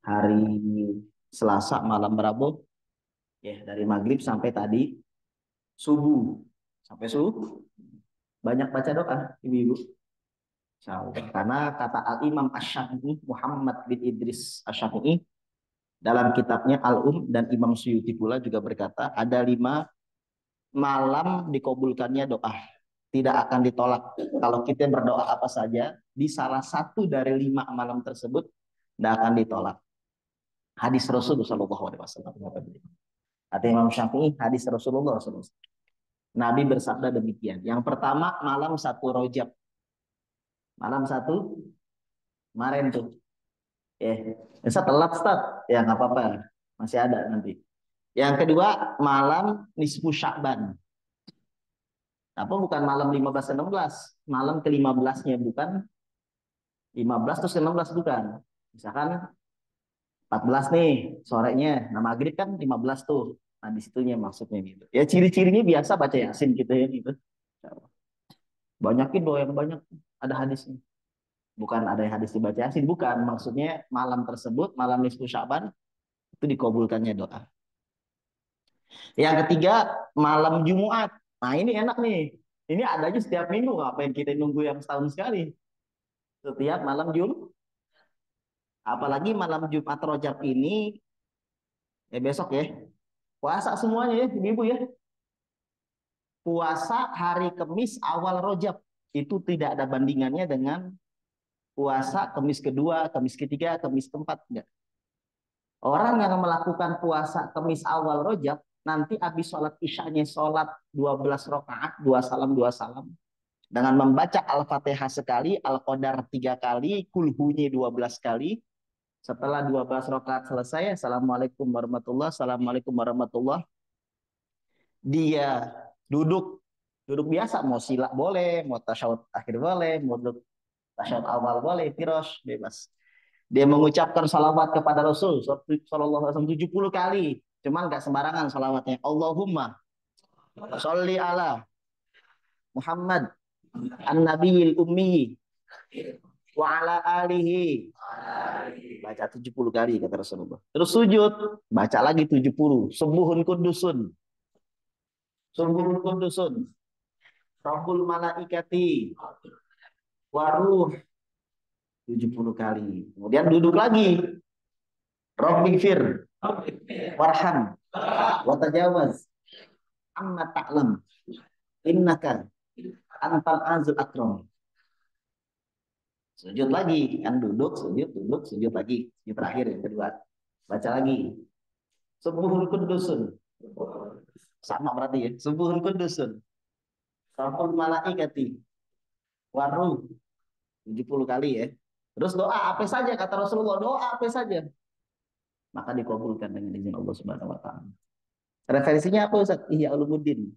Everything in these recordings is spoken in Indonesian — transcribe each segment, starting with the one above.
hari Selasa malam Rabu ya dari maghrib sampai tadi subuh sampai subuh banyak baca doa ibu-ibu. Karena kata Al Imam Asy-Syafi'i Muhammad bin Idris Asy-Syafi'i dalam kitabnya Al dan Imam Suyuti pula juga berkata ada 5 malam dikabulkannya doa, tidak akan ditolak kalau kita berdoa apa saja di salah satu dari 5 malam tersebut tidak akan ditolak. Hadis Rasulullah Shallallahu Alaihi Wasallam. Kata Imam Syafi'i, hadis Rasulullah SAW. Nabi bersabda demikian. Yang pertama, malam 1 Rajab. Malam 1, kemarin tuh. Bisa telat, Ustaz. Ya, nggak apa-apa. Masih ada nanti. Yang kedua, malam nisfu Sya'ban. Apa bukan malam 15 16? Malam ke-15-nya, bukan 15 terus 16, bukan. Misalkan 14 nih sorenya. Nah, maghrib kan 15 tuh. Nah, di situnya maksudnya gitu. Ya, ciri-cirinya biasa baca Yasin gitu ya gitu. Banyakin doa yang banyak, ada hadisnya. Bukan ada yang hadis dibaca Yasin, bukan. Maksudnya malam tersebut, malam nisfu Sya'ban itu dikabulkannya doa. Yang ketiga, malam Jumat. Nah, ini enak nih. Ini adanya setiap minggu, ngapain kita nunggu yang setahun sekali? Setiap malam Jumat. Apalagi malam Jumat Rojab ini, besok ya. Puasa semuanya ya, ibu ya. Puasa hari Kamis awal Rojab. Itu tidak ada bandingannya dengan puasa Kamis kedua, Kamis ketiga, Kamis keempat. Enggak. Orang yang melakukan puasa Kamis awal Rojab, nanti habis sholat isyanya sholat 12 rakaat, 2 salam, 2 salam. Dengan membaca Al-Fatihah sekali, Al-Qadar 3 kali, Kulhunya 12 kali. Setelah 12 rakaat selesai, Assalamualaikum warahmatullahi wabarakatuh, Assalamualaikum warahmatullahi wabarakatuh. Dia duduk, duduk biasa, mau sila boleh, mau tasyahud akhir boleh, mau duduk tasyahud awal boleh, firosh, bebas. Dia mengucapkan salawat kepada Rasul Sallallahu Alaihi Wasallam 70 kali. Cuman nggak sembarangan salawatnya. Allahumma sholli ala Muhammad an-nabiyil ummi wa ala alihi. Baca 70 kali kata Rasulullah. Terus sujud, baca lagi 70. Subuhun kudusun. Subuhun kudusun. Rabbul malaikati waruh 70 kali. Kemudian duduk lagi. Rabbi fir warham wa tajawaz amma ta'lam innaka antal azul akram. Sujud lagi, kan duduk, sujud lagi. Sujud terakhir yang kedua. Baca lagi. Subuhul kudusun. Sama berarti ya. Subuhul kudusun. Rabbul malaikati waruh 70 kali ya. Terus doa apa saja kata Rasulullah, doa apa saja maka dikabulkan dengan izin Allah Subhanahu wa taala. Referensinya apa Ustaz? Ihya Ulumuddin.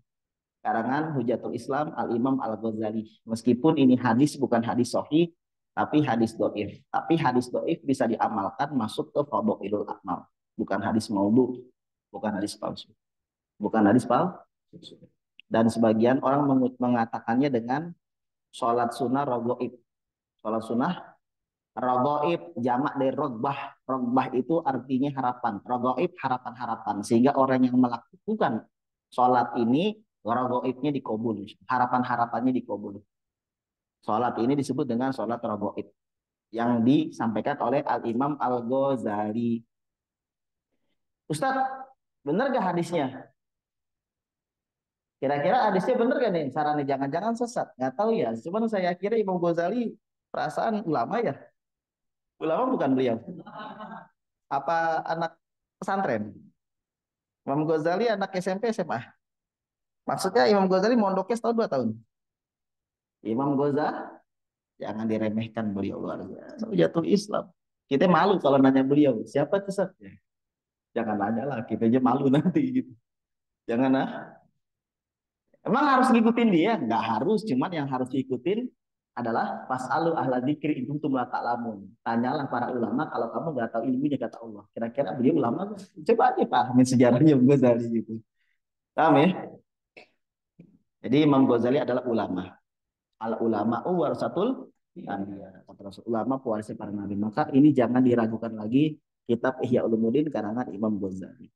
Karangan Hujatul Islam Al-Imam Al-Ghazali. Meskipun ini hadis bukan hadis sahih, tapi hadis doif. Tapi hadis doif bisa diamalkan masuk ke Fadhailul Amal. Bukan hadis maudhu, bukan hadis palsu. Bukan hadis palsu. Dan sebagian orang mengatakannya dengan sholat sunnah raghaib. Sholat sunnah raghaib jamak dari rogbah. Rogbah itu artinya harapan. Raghaib harapan-harapan. Sehingga orang yang melakukan sholat ini raghaibnya dikabul. Harapan-harapannya dikabul. Sholat ini disebut dengan sholat raghaib. Yang disampaikan oleh Al-Imam Al-Ghazali. Ustadz, benar gak hadisnya? Kira-kira hadisnya benar gak nih? Sarannya jangan-jangan sesat. Nggak tahu ya. Cuman saya kira Imam Ghazali perasaan ulama ya. Ulama bukan beliau. Apa anak pesantren? Imam Ghazali anak SMP SMA. Maksudnya Imam Ghazali mondoknya setahun 2 tahun. Imam Ghazali jangan diremehkan, beliau luar biasa. Jatuh Islam. Kita malu kalau nanya beliau. Siapa itu Ustaz? Jangan nanya lah. Kita aja malu nanti gitu. Jangan ah. Emang harus ngikutin dia? Nggak harus. Cuman yang harus diikutin adalah fasalu ahla dzikri in kuntum la ta'lamun. Tanyalah para ulama kalau kamu nggak tahu ilmunya kata Allah. Kira-kira beliau ulama? Coba aja pahamin sejarahnya Ghazali gitu. Paham ya? Jadi Imam Ghazali adalah ulama. Al ulama warasatul Kan dia kata Rasul, ulama pewaris para nabi. Maka ini jangan diragukan lagi kitab Ihya Ulumuddin karangan Imam Ghazali.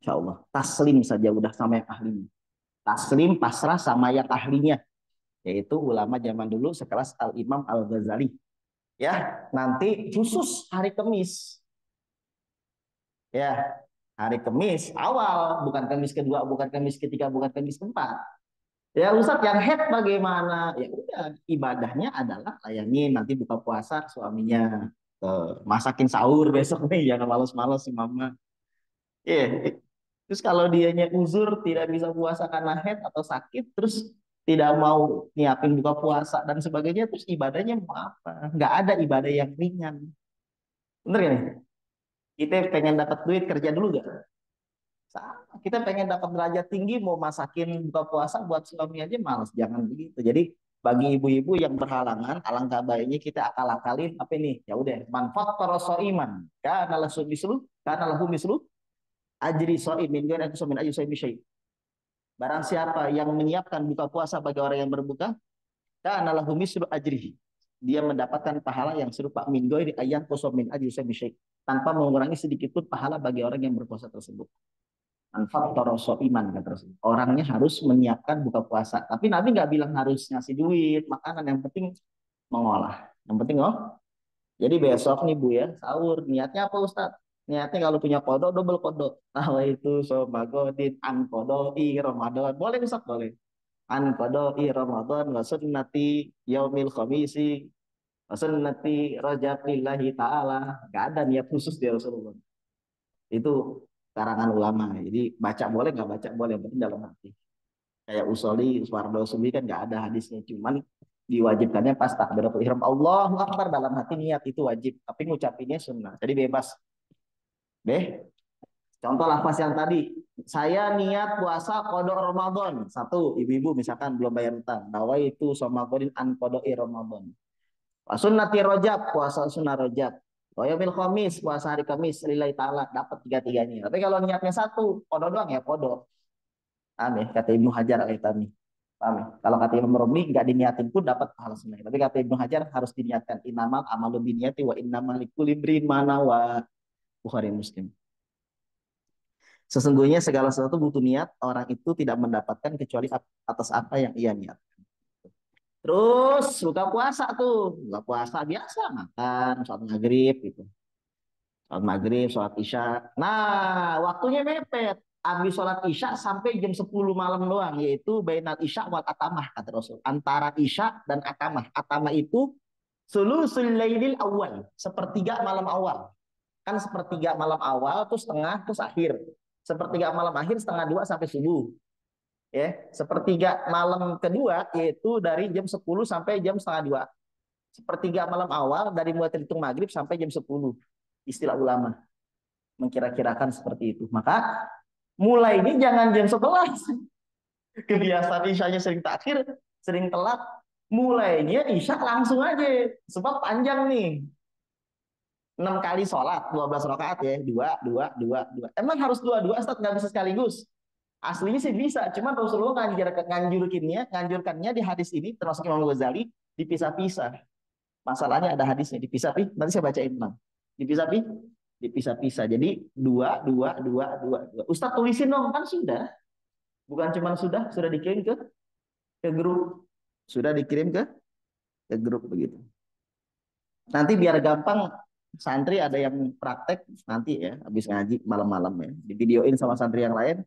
Insya Allah taslim saja udah sama yang ahlinya. Taslim pasrah sama yang ahlinya, yaitu ulama zaman dulu sekelas Al Imam Al Ghazali. Ya, nanti khusus hari Kamis. Ya, hari Kamis awal, bukan Kamis kedua, bukan Kamis ketiga, bukan Kamis keempat. Ya Ustadz yang head bagaimana? Ya udah ibadahnya adalah layani nanti buka puasa suaminya, masakin sahur besok nih jangan malas-malas si mama. Iya. Terus kalau dianya uzur tidak bisa puasa karena head atau sakit, terus tidak mau nyiapin buka puasa dan sebagainya, terus ibadahnya mau apa? Nggak ada ibadah yang ringan. Bener gak nih? Kita pengen dapat duit kerja dulu gak? Sama. Kita pengen dapat derajat tinggi, mau masakin buka puasa buat suami aja males. Jangan begitu. Jadi bagi ibu-ibu yang berhalangan, alangkah baiknya kita akal-akalin apa ini? Ya udah, manfaat para iman. Karena lahu mislu, karena lahu mislu ajri soimin. Gak ada somin aja soimin syai. Barang siapa yang menyiapkan buka puasa bagi orang yang berbuka, karena lahu mislu ajri. Dia mendapatkan pahala yang serupa min goiri ayat kosomin aja soimin syai. Tanpa mengurangi sedikit pun pahala bagi orang yang berpuasa tersebut. Anfak toroso iman kata Rasul. Orangnya harus menyiapkan buka puasa. Tapi Nabi nggak bilang harus ngasih duit, makanan. Yang penting mengolah. Yang penting Jadi besok nih Bu ya, sahur. Niatnya apa Ustaz? Niatnya kalau punya kodok, double kodok. Nah itu somagodin an kodoi Ramadan. Boleh Ustaz, boleh. An kodoi Ramadan, wa sunnati yaumil khamisi, wa sunnati rajab lillahi ta'ala. Gak ada niat khusus di Rasulullah. Itu karangan ulama. Jadi baca boleh, nggak baca boleh, yang penting dalam hati. Kayak Usoli, Suwardo Sumi kan nggak ada hadisnya, cuman diwajibkannya pas takbiratul ihram Allahu Akbar dalam hati niat itu wajib, tapi ngucapinnya sunnah. Jadi bebas deh. Contoh lafaz yang tadi, saya niat puasa kodok Ramadan. Satu, ibu-ibu misalkan belum bayar utang. Nawa itu somagodin an kodok Ramadan. Sunnati rojab, puasa sunnah rojab. Wayomil Khamis, puasa hari Kamis, lillahi ta'ala, dapat tiga-tiganya. Tapi kalau niatnya satu, kodo doang ya, kodo. Paham ya? Kata Ibnu Hajar al-Haytami. Paham ya? Kalau kata Imam Romli, nggak diniatin pun dapat pahala sunnah. Tapi kata Ibnu Hajar harus diniatkan. Innamal amalu biniyati wa innamal likulli imrin ma nawa. Bukhari Muslim. Sesungguhnya segala sesuatu butuh niat, orang itu tidak mendapatkan kecuali atas apa yang ia niat. Terus buka puasa tuh, buka puasa biasa makan, sholat maghrib gitu, sholat maghrib, sholat isya. Nah waktunya mepet, habis sholat isya sampai jam 10 malam doang, yaitu bainal isya wal atamah kata Rasul. Antara isya dan atamah. Atamah itu sulusul lailil awal, sepertiga malam awal. Kan sepertiga malam awal, terus setengah, terus akhir. Sepertiga malam akhir setengah dua sampai subuh. Ya, sepertiga malam kedua yaitu dari jam 10 sampai jam setengah dua. Sepertiga malam awal dari mulai terhitung maghrib sampai jam 10. Istilah ulama mengkira-kirakan seperti itu. Maka mulai ini jangan jam 11. Kebiasaan isyanya sering takhir, sering telat. Mulainya isya langsung aja. Sebab panjang nih. 6 kali sholat, 12 rakaat ya. Dua, dua, dua, dua. Emang harus dua-dua, Ustaz? Nggak bisa sekaligus. Aslinya sih bisa, cuman Rasulullah nganjurkannya di hadis ini termasuk Imam Ghazali dipisah-pisah. Masalahnya ada hadisnya dipisah-pisah. Nanti saya bacain bang. Dipisah-pisah, dipisah-pisah. Jadi dua, dua, dua, dua, dua. Ustaz tulisin dong kan sudah. Bukan cuman sudah dikirim ke grup, sudah dikirim ke grup begitu. Nanti biar gampang santri ada yang praktek nanti ya habis ngaji malam-malam ya di videoin sama santri yang lain.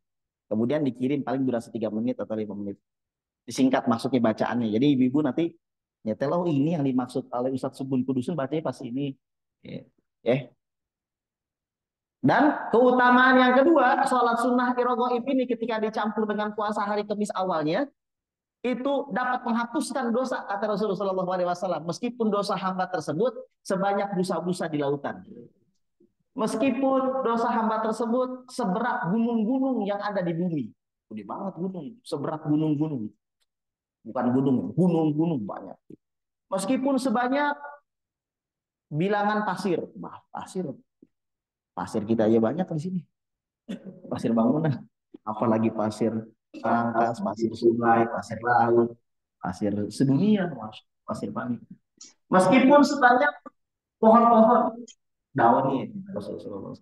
Kemudian dikirim paling durasi 3 menit atau 5 menit. Disingkat maksudnya bacaannya. Jadi ibu-ibu nanti nyetel oh ini yang dimaksud oleh Ustadz Subun Kudusun bacanya pas ini. Ya. Dan keutamaan yang kedua, sholat sunnah irogoib ini ketika dicampur dengan puasa hari Kamis awalnya, itu dapat menghapuskan dosa kata Rasulullah SAW. Meskipun dosa hamba tersebut sebanyak busa-busa di lautan. Meskipun dosa hamba tersebut seberat gunung-gunung yang ada di bumi. Gede banget gunung, seberat gunung-gunung. Bukan gunung, gunung-gunung banyak. Meskipun sebanyak bilangan pasir. Bah, pasir. Pasir kita aja banyak di sini. Pasir bangunan. Apalagi pasir tangkas, pasir sungai, pasir laut, pasir sedunia. pasir panjang. Meskipun sebanyak pohon-pohon daunnya Rasulullah.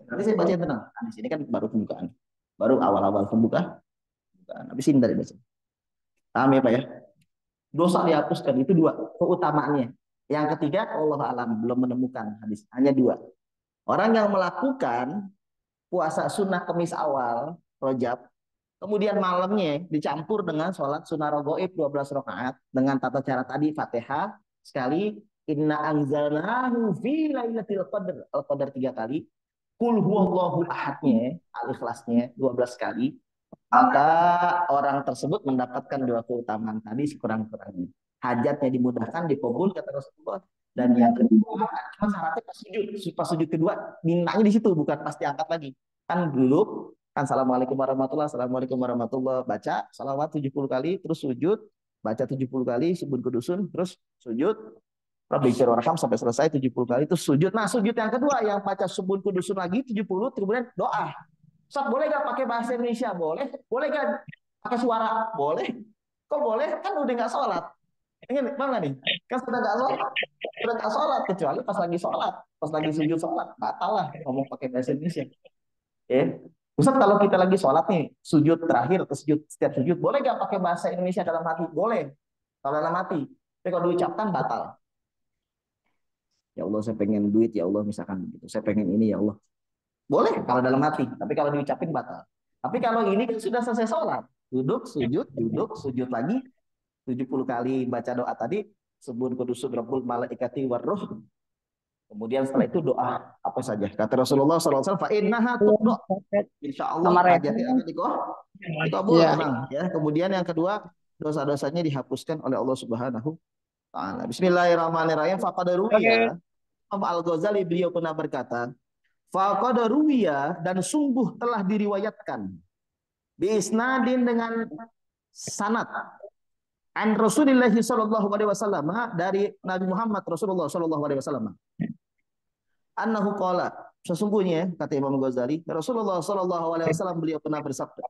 Nanti saya baca yang tenang. Di sini kan baru pembukaan, baru awal-awal pembukaan. Habis ini dari baca. Paham ya Pak ya? Dosa dihapuskan itu dua keutamaannya. Yang ketiga Allah alam belum menemukan hadis, hanya dua. Orang yang melakukan puasa sunnah kemis awal Rajab, kemudian malamnya dicampur dengan sholat sunnah rogoib 12 rakaat dengan tata cara tadi Fatihah sekali, inna anzalnahu fi lailatul qadar, al-qadar 3 kali, kul huwallahu ahadnya al-ikhlasnya 12 kali, maka orang tersebut mendapatkan dua keutamaan tadi sekurang-kurangnya. Hajatnya dimudahkan, dikabul kata Rasulullah. Dan yang kedua, cuma syaratnya pas sujud. Pas sujud kedua, mintanya di situ, bukan pas diangkat lagi. Kan dulu, kan Assalamualaikum warahmatullahi, Assalamualaikum warahmatullahi, baca salawat 70 kali, terus sujud, baca 70 kali, sebut kudusun, terus sujud, Rabbi Rakam sampai selesai 70 kali, terus sujud. Nah, sujud yang kedua, yang baca sebut kudusun lagi 70, kemudian doa. Ustaz, boleh gak pakai bahasa Indonesia? Boleh. Boleh gak pakai suara? Boleh. Kok boleh? Kan udah gak sholat. Ini mana nih? Kan sudah gak sholat. Sudah gak sholat. Kecuali pas lagi sholat. Pas lagi sujud sholat. Batal lah ngomong pakai bahasa Indonesia. Ustaz, kalau kita lagi sholat nih, sujud terakhir, atau sujud, setiap sujud, boleh gak pakai bahasa Indonesia dalam hati? Boleh. Kalau dalam hati. Tapi kalau diucapkan, batal. Ya Allah, saya pengen duit. Ya Allah, misalkan begitu. Saya pengen ini, ya Allah. Boleh kalau dalam hati, tapi kalau diucapin batal. Tapi kalau ini kan sudah selesai sholat, duduk, sujud lagi, 70 kali baca doa tadi, sebut kudus rabbul malaikati warruh. Kemudian setelah itu doa apa saja. Kata Rasulullah SAW, fa innaha tuqda. Insyaallah hajatnya akan dikabul, tenang ya. Kemudian yang kedua, dosa-dosanya dihapuskan oleh Allah Subhanahu taala. Bismillahirrahmanirrahim. Faqadaruya. Al-Ghazali beliau pernah berkata, faqadaruya, dan sungguh telah diriwayatkan biisnadin dengan sanad an Rasulillah sallallahu alaihi wasallam, dari Nabi Muhammad Rasulullah sallallahu alaihi wasallam, annahu qala, sesungguhnya kata Imam Ghazali, Rasulullah sallallahu alaihi wasallam beliau pernah bersabda,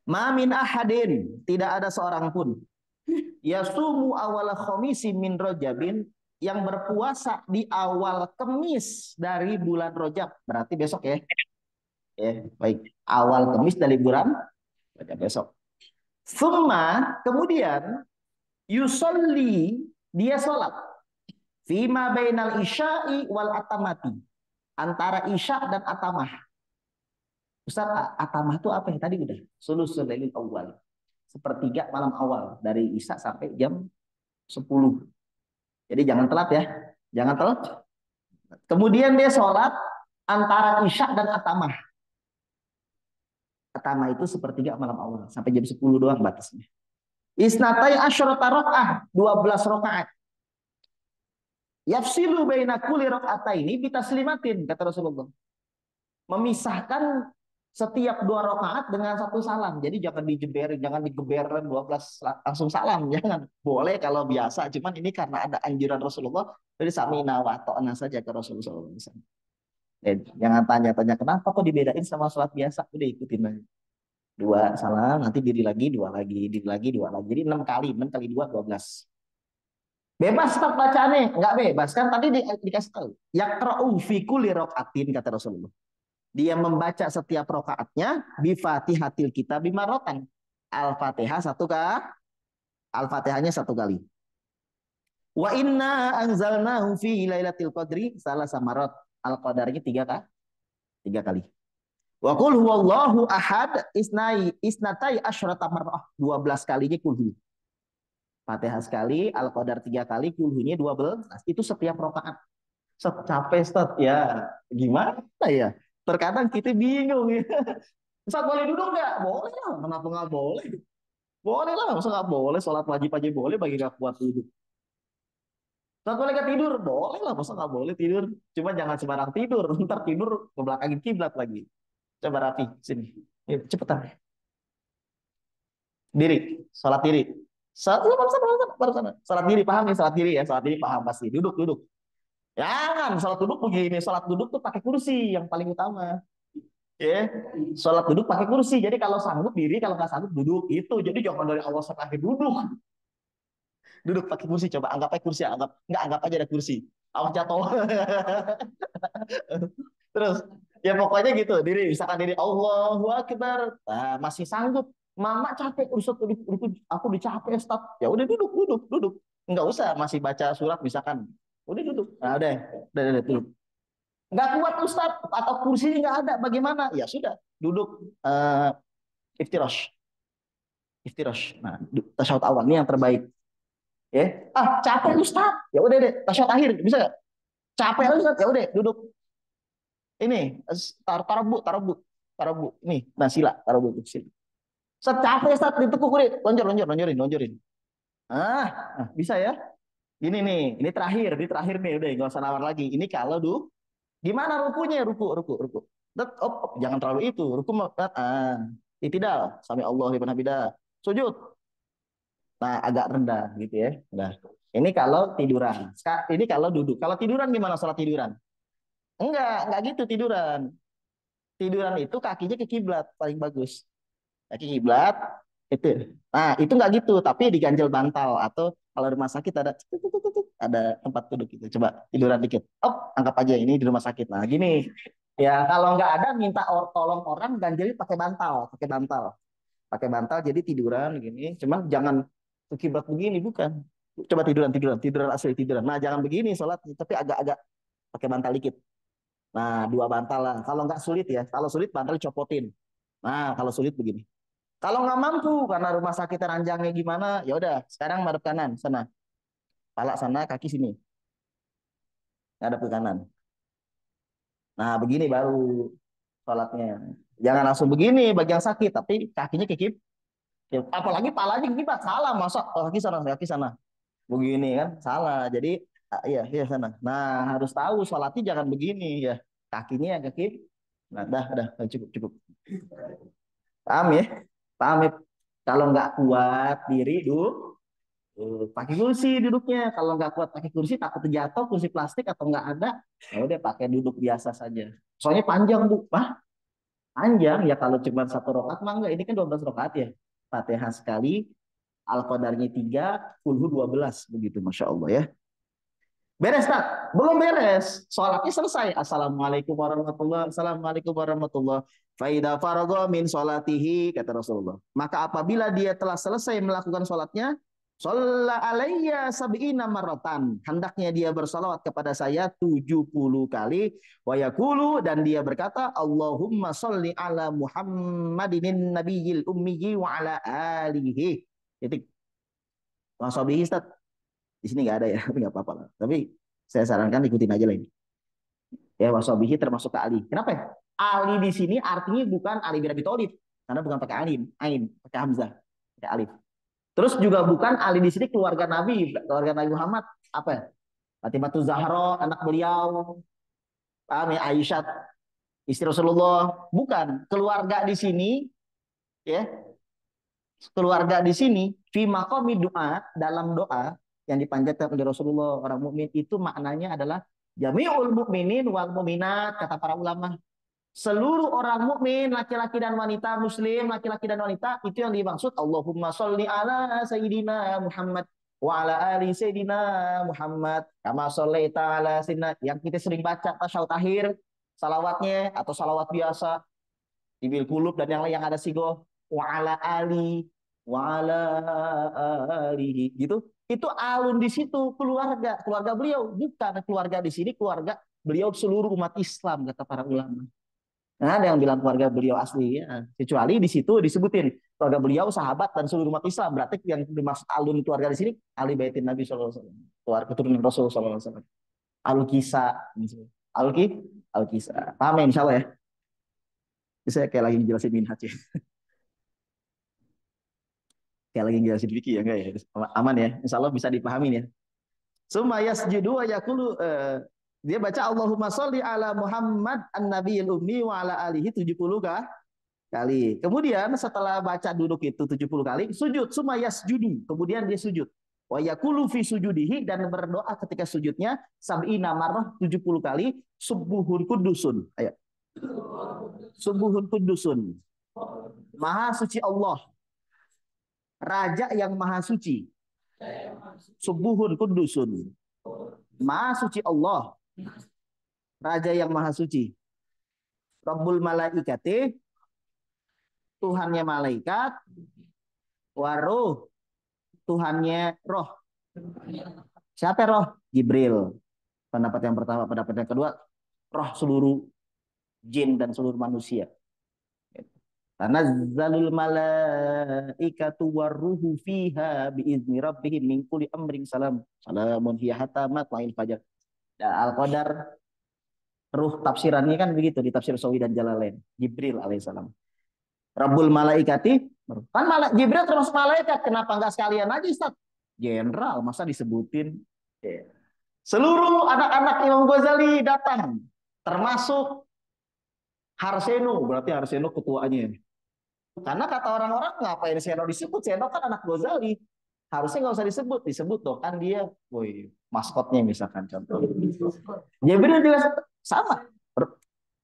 ma min ahadin, tidak ada seorang pun, yasumu awala khamisi min Rajabin, yang berpuasa di awal Kemis dari bulan Rajab, berarti besok ya. Baik, awal Kemis dari bulan Rajab besok. Summa, kemudian yusolli, dia sholat fima bainal isya'i wal atamati, antara isya dan atamah. Ustaz, atamah itu apa ya tadi udah? Sulusul lailil awal, sepertiga malam awal dari isya sampai jam 10. Jadi jangan telat ya, jangan telat. Kemudian dia sholat antara isya dan atamah. Atamah itu sepertiga malam awal sampai jam 10 doang batasnya. Isnatai asyrata rakaah, 12 rakaat. Yafsilu baina kulli raka'ataini bitaslimatin, kata Rasulullah. Memisahkan setiap 2 rakaat dengan 1 salam. Jadi jangan dijeberin, jangan digeberin 12 langsung salam, jangan. Boleh kalau biasa, cuman ini karena ada anjuran Rasulullah, jadi samina wa ta'na saja ke Rasulullah. Jangan tanya-tanya kenapa kok dibedain sama sholat biasa, udah ikutin aja. 2 salam, nanti diri lagi, 2 lagi, diri lagi, 2 lagi. Jadi 6 kali, 6 kali 2, 12. Bebas tak bacaannya? Enggak bebas, kan tadi dikasih tahu. Yaqra'u fi kulli raka'atin, kata Rasulullah. Dia membaca setiap rakaatnya bi Fatihatil kitab bimaratan. Al-Fatihah 1 kali. Al-Fatihahnya 1 kali. Wa inna anzalnahu fi lailatul qadri salah samarat. Al-Qadarnya 3 kali. 3 kali. Wa qul huwallahu ahad isnatai asyrata marrah. 12 kalinya kulhu. Fatihah sekali, Al-Qadar 3 kali, kulhunya 12. Itu setiap rakaat. Capek Ustaz ya. Gimana ya? Terkadang kita bingung ya. Ustaz boleh duduk nggak? Boleh lah. Kenapa nggak boleh? Boleh lah. Masa nggak boleh? Sholat wajib aja boleh bagi nggak kuat duduk. Ustaz boleh nggak tidur? Boleh lah. Masa nggak boleh tidur? Cuma jangan sembarang tidur. Ntar tidur ngebelakangin kiblat lagi. Coba rapi. Sini. Yuk, cepetan. Diri. Sholat diri. Sholat diri. Paham nih? Sholat diri ya. Sholat diri paham pasti. Duduk, duduk. Jangan sholat duduk begini, sholat duduk tuh pakai kursi yang paling utama. Ya, sholat duduk pakai kursi. Jadi kalau sanggup diri, kalau nggak sanggup duduk itu. Jadi jangan dari awal sampai akhir duduk. Duduk pakai kursi, coba anggap aja kursi, anggap nggak anggap aja ada kursi. Awas jatuh. Terus ya pokoknya gitu, diri misalkan diri Allahu Akbar. Nah, masih sanggup. Mama capek, Ustaz, aku dicapek, Ustaz. Ya udah duduk, duduk, duduk. Enggak usah masih baca surat misalkan. Udah duduk. Nah, udah duduk. Enggak kuat Ustaz atau kursinya enggak ada, bagaimana? Ya sudah, duduk iftirash. Iftirash. Nah, tasyahud awal ini yang terbaik. Ya. Ah, capek Ustaz. Ya udah deh, tasyahud akhir bisa enggak? Capek Ustaz. Ya udah, duduk. Ini tarabu, tarabu, tarabu. Ini, nah sila, tarabu sila. Set capek set ditekuk nih, lonjorin. Bisa ya. Ini terakhir nih, udah nggak usah nawar lagi. Ini kalau gimana rukunya? Ruku. Jangan terlalu itu. Ruku itidal, sami Allah liman hamidah. Sujud. Nah, agak rendah gitu ya. Nah, ini kalau tiduran. Ini kalau duduk. Kalau tiduran gimana salat tiduran? Enggak gitu tiduran. Tiduran itu kakinya ke kiblat paling bagus. Kaki kiblat itu. Nah, itu nggak gitu, tapi diganjel bantal atau kalau rumah sakit ada tempat duduk gitu. Coba tiduran dikit. Oh, anggap aja ini di rumah sakit. Nah, gini. Ya, kalau nggak ada minta tolong orang ganjelin pakai bantal jadi tiduran gini. Cuman jangan ke kiblat begini, bukan. Coba tiduran asli tiduran. Nah, jangan begini sholat, tapi agak-agak pakai bantal dikit. Nah, dua bantal lah. Kalau nggak sulit ya, kalau sulit bantal copotin. Nah, kalau sulit begini. Kalau nggak mampu karena rumah sakit ranjangnya gimana, ya udah sekarang madep kanan sana, pala sana, kaki sini, ngadep ke kanan. Nah begini baru sholatnya. Jangan langsung begini bagi yang sakit, tapi kakinya kikip. Apalagi palanya kibat salah, masa kaki sana, begini kan salah. Jadi iya sana. Nah harus tahu sholatnya jangan begini ya, kakinya yang kikip. Nah dah cukup. Paham ya? Paham ya? Kalau nggak kuat diri pakai kursi duduknya. Kalau nggak kuat pakai kursi takut jatuh kursi plastik atau nggak ada, ya udah pakai duduk biasa saja. Soalnya panjang bu, panjang ya kalau cuma satu rakaat mah enggak. Ini kan 12 rakaat ya. Fatihah sekali, Al-Qadarnya 3, Kulhu 12 begitu, masya Allah ya. Beres tak? Belum beres. Sholatnya selesai. Assalamualaikum warahmatullah. Faida faradha min sholatihi, kata Rasulullah. Maka apabila dia telah selesai melakukan sholatnya, sholla alayya sab'ina marratan. Hendaknya dia bersalawat kepada saya 70 kali. Wa yakulu, dan dia berkata, Allahumma sholli ala Muhammadinin nabiyil ummiyi wa ala alihi. Titik. Wasabihi, Ustaz. Di sini nggak ada ya, tapi nggak apa-apa lah. Tapi saya sarankan ikutin aja lah ini. Ya, wasabihi termasuk ke Ali. Kenapa ya? Ali di sini artinya bukan Ali bin Abi Thalib, karena bukan pakai alim, ain, pakai hamzah, pakai alif. Terus juga bukan Ali di sini keluarga Nabi Muhammad, apa ya? Fatimah Zahra, anak beliau, paham ya? Aisyah, istri Rasulullah, bukan. Keluarga di sini, ya, keluarga di sini, fi maqami doa, dalam doa yang dipanjatkan oleh Rasulullah, orang mukmin itu maknanya adalah jami'ul mukminin wal mu'minat, kata para ulama. Seluruh orang mukmin, laki-laki dan wanita, muslim, laki-laki dan wanita, itu yang dimaksud Allahumma sholli ala sayyidina Muhammad wa ala ali sayyidina Muhammad kama shollaita ala sayyidina, yang kita sering baca tasyahud akhir, salawatnya atau salawat biasa ibil kulub dan yang ada sigo wa ala ali wa ala alihi gitu. Itu alun di situ keluarga beliau, bukan keluarga di sini, keluarga beliau seluruh umat Islam, kata para ulama. Nah, ada yang bilang keluarga beliau asli ya. Kecuali di situ disebutin keluarga beliau sahabat dan seluruh umat Islam. Berarti yang dimaksud alun keluarga di sini Ali baitin Nabi sallallahu alaihi wasallam. Keluarga keturunan Rasul sallallahu alaihi wasallam. Al-Kisa. Al-Ki Al-Kisa. Paham ya insyaallah ya? Ini saya kayak lagi ngejelasin minhaj ya. Kayak lagi ngejelasin fikih ya enggak ya? Aman ya. Insyaallah bisa dipahamin ya. Summa yasjudu wa yaqulu dia baca Allahumma sholli ala Muhammad an-nabiyil ummi wa ala alihi 70 kali. Kemudian setelah baca duduk itu 70 kali, sujud, sumayas judi. Kemudian dia sujud. Wa yakulu fi sujudihi, dan berdoa ketika sujudnya sab'ina marrah 70 kali, subuhun kudusun. Ayo. Subuhun kudusun. Maha suci Allah. Raja yang maha suci. Subuhun kudusun. Maha suci Allah, Raja yang maha suci. Rabbul malaikati, Tuhannya malaikat. Waruh, Tuhannya roh. Siapa roh? Jibril. Pendapat yang pertama, pendapat yang kedua, roh seluruh jin dan seluruh manusia. Tanazzalul malaikatu warruhu fiha biizni rabbihim min kulli amrin salam. Salamun hiya hatta matla'il fajar. Al-Qadar, ruh tafsirannya kan begitu di tafsir Sawi dan Jalalain. Jibril alaihissalam. Rabbul malaikati, kan Jibril termasuk malaikat, kenapa enggak sekalian aja Ustaz? Jenderal, masa disebutin? Seluruh anak-anak Imam Ghazali datang, termasuk Harseno, berarti Harseno ketuanya. Karena kata orang-orang ngapain Seno disebut? Seno kan anak Ghazali. Harusnya nggak usah disebut, disebut dong kan dia, woi maskotnya misalkan contoh. Jibril juga sama.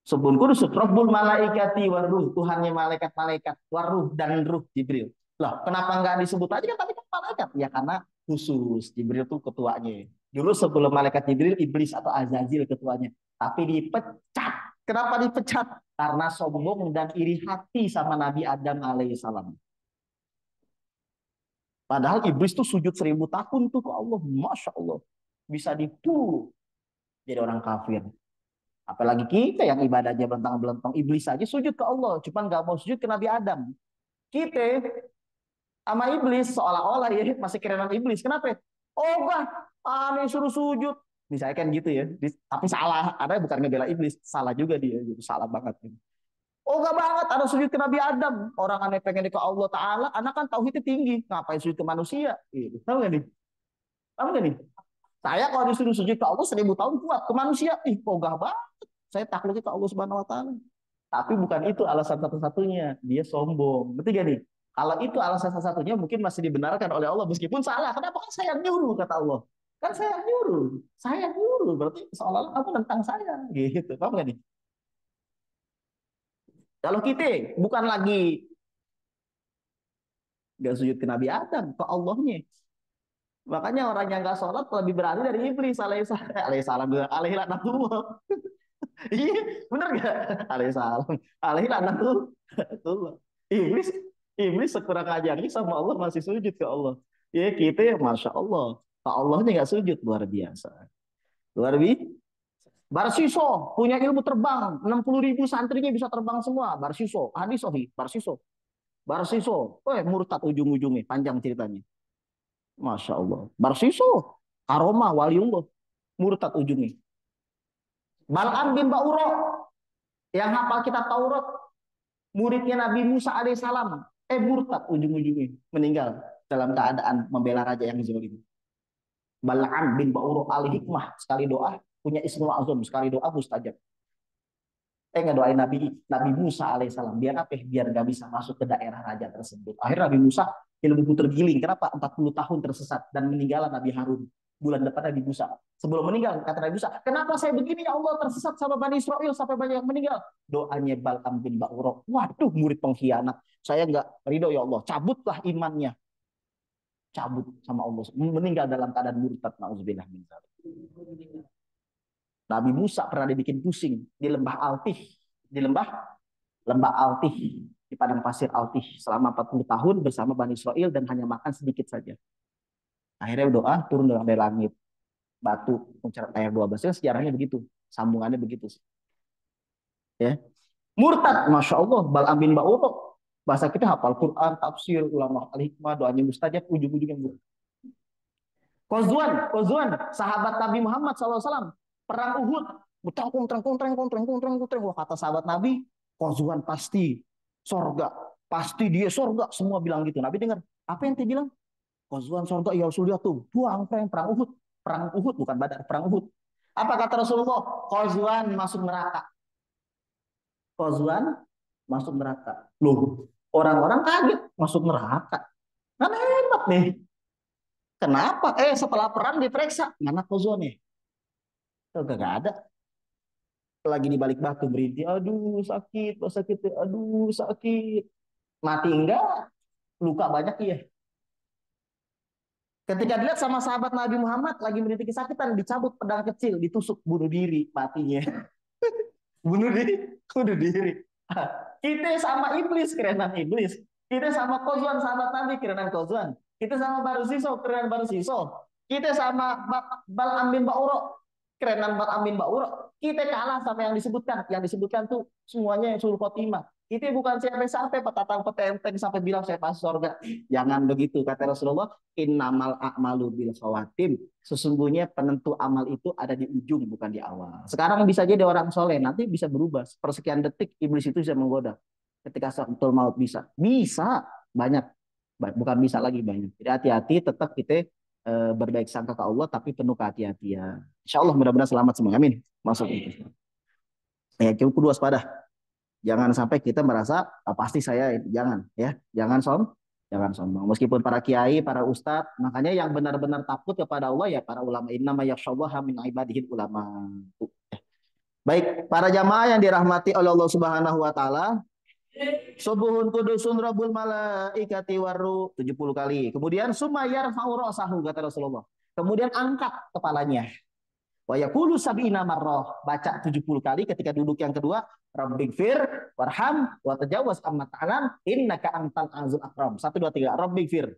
Subun kudus, Rabbul malaikati waruh, Tuhannya malaikat-malaikat, waruh dan ruh Jibril. Loh, kenapa nggak disebut aja kan tapi kan malaikat? Ya karena khusus Jibril tuh ketuanya. Dulu sebelum malaikat Jibril, iblis atau Azazil ketuanya. Tapi dipecat. Kenapa dipecat? Karena sombong dan iri hati sama Nabi Adam alaihissalam. Padahal iblis tuh sujud 1000 tahun tuh ke Allah. Masya Allah. Bisa dipuluh jadi orang kafir. Apalagi kita yang ibadahnya belentang-belentang. Iblis saja sujud ke Allah. Cuma nggak mau sujud ke Nabi Adam. Kita sama iblis seolah-olah ya masih kerenan iblis. Kenapa? Oh enggak, aneh suruh sujud. Misalnya kan gitu ya. Tapi salah. Ada bukan ngebela iblis. Salah juga dia. Salah banget. Oh enggak banget. Ada sujud ke Nabi Adam. Orang aneh pengen ke Allah Ta'ala. Anak kan tauhidnya tinggi. Ngapain sujud ke manusia? Gitu. Tahu nggak nih? Tahu nggak nih? Saya kalau disuruh sujud ke Allah 1000 tahun kuat. Ke manusia. Ih, kok enggak banget. Saya takluknya ke Allah Subhanahu Wa Ta'ala. Tapi bukan itu alasan satu-satunya. Dia sombong. Berarti gak nih? Kalau itu alasan satu-satunya mungkin masih dibenarkan oleh Allah. Meskipun salah. Kenapa kan saya nyuruh kata Allah? Kan saya nyuruh. Saya nyuruh. Berarti seolah-olah kamu tentang saya. Gitu. Paham gak nih? Kalau kita bukan lagi gak sujud ke Nabi Adam. Ke Allahnya. Makanya orang yang gak sholat lebih berani dari iblis. Alaihissalam. Alaihissalam. Iya, bener gak? Alaihissalam. Alaihissalam. Iblis, iblis sekurang ajarnya sama Allah masih sujud ke Allah. Ya kita ya Masya Allah. Pak Allahnya nggak sujud, luar biasa. Luar biasa. Barsiso punya ilmu terbang. 60.000 santrinya bisa terbang semua. Barsiso, hadis sohi, Barsiso. Barsiso, murtad ujung-ujungnya, panjang ceritanya. Masya Allah. Barsiso, karomah, waliullah. Murtad ujungnya. Bal'am bin Ba'uro, yang hafal kitab Taurat, muridnya Nabi Musa alaihissalam, murtad ujung-ujungnya, meninggal dalam keadaan membela raja yang zalim. Bal'am bin Ba'uro al-hikmah, sekali doa punya ismul azam, sekali doa mustajab. Ngedoain Nabi Musa alaihissalam biar apa? Biar gak bisa masuk ke daerah raja tersebut. Akhirnya Nabi Musa ilmu tergiling. Kenapa? 40 tahun tersesat dan meninggal Nabi Harun. Bulan depan Nabi Musa. Sebelum meninggal kata Nabi Musa, kenapa saya begini ya Allah, tersesat sama Bani Israel sampai banyak yang meninggal? Doanya Bal'am bin Ba'uro. Waduh, murid pengkhianat. Saya nggak ridho ya Allah. Cabutlah imannya. Cabut sama Allah. Meninggal dalam keadaan murtad. Nauzubillah min dzalik. Nabi Musa pernah dibikin pusing di lembah Altih, di lembah Altih, di padang pasir Altih selama 40 tahun bersama Bani Israel dan hanya makan sedikit saja. Akhirnya doa turun dari langit, batu mencarat ayat 12. Sejarahnya begitu, sambungannya begitu. Ya. Murtad, Masya Allah, Bal'am bin Ba'uro. Bahasa kita hafal Quran, tafsir, ulama al-hikmah, doanya mustajab, ujung-ujungnya murtad. Kozwan, sahabat Nabi Muhammad SAW, perang Uhud, wah kata sahabat Nabi, Kozwan pasti sorga, pasti dia sorga, semua bilang gitu. Nabi dengar, apa yang dia bilang? Kozwan sorga, ya Rasulullah tuh, buang perang Uhud bukan Badar, perang Uhud. Apa kata Rasulullah? Kozwan masuk neraka. Kozwan masuk neraka. Loh, orang-orang kaget masuk neraka. Kan hebat nih. Kenapa? Setelah perang diperiksa, mana Kozwannya? Gak ada. Lagi di balik batu berhenti. Aduh sakit, aduh sakit. Mati enggak? Luka banyak iya. Ketika dilihat sama sahabat Nabi Muhammad lagi menderita kesakitan, dicabut pedang kecil, ditusuk, bunuh diri, matinya. Bunuh diri, bunuh diri. Kita sama iblis, kerenan iblis. Kita sama Kozwan, sahabat Nabi, kerenan Kozwan. Kita sama Baru Siso, kerenan Baru Siso. Kita sama Bal'am bin Ba'uro, kerenan Bal'am bin Ba'uro. Kita kalah sama yang disebutkan. Yang disebutkan tuh semuanya yang suruh khotimah. Kita bukan sampai-sampai petatang petenteng sampai bilang saya pas surga. Jangan begitu, kata Rasulullah. Innamal a'malu bil khawatim. Sesungguhnya penentu amal itu ada di ujung, bukan di awal. Sekarang bisa jadi orang soleh, nanti bisa berubah. Persekian detik iblis itu bisa menggoda. Ketika sakratul maut bisa. Bisa, banyak. Bukan bisa lagi, banyak. Jadi hati-hati, tetap kita berbaik sangka ke Allah, tapi penuh kehati-hatian. Insya Allah mudah-mudahan selamat semua. Amin. Masuk. Ya, cukup waspada. Jangan sampai kita merasa pasti saya, jangan ya, jangan sombong. Meskipun para kiai, para ustadz, makanya yang benar-benar takut kepada Allah ya para ulama. Innama yakhsyallaha min ibadihil ulama. Baik, para jamaah yang dirahmati oleh Allah Subhanahu wa taala, subuhun kudusun rabbul malaikati waru 70 kali. Kemudian sumayar fa'urasahu kata Rasulullah. Kemudian angkat kepalanya. Wa yaqulu sab'ina marrah, baca 70 kali. Ketika duduk yang kedua, rabbighfir warham wa tajawaz amma ta'lam innaka antal azizul akram. 1 2 3, rabbighfir.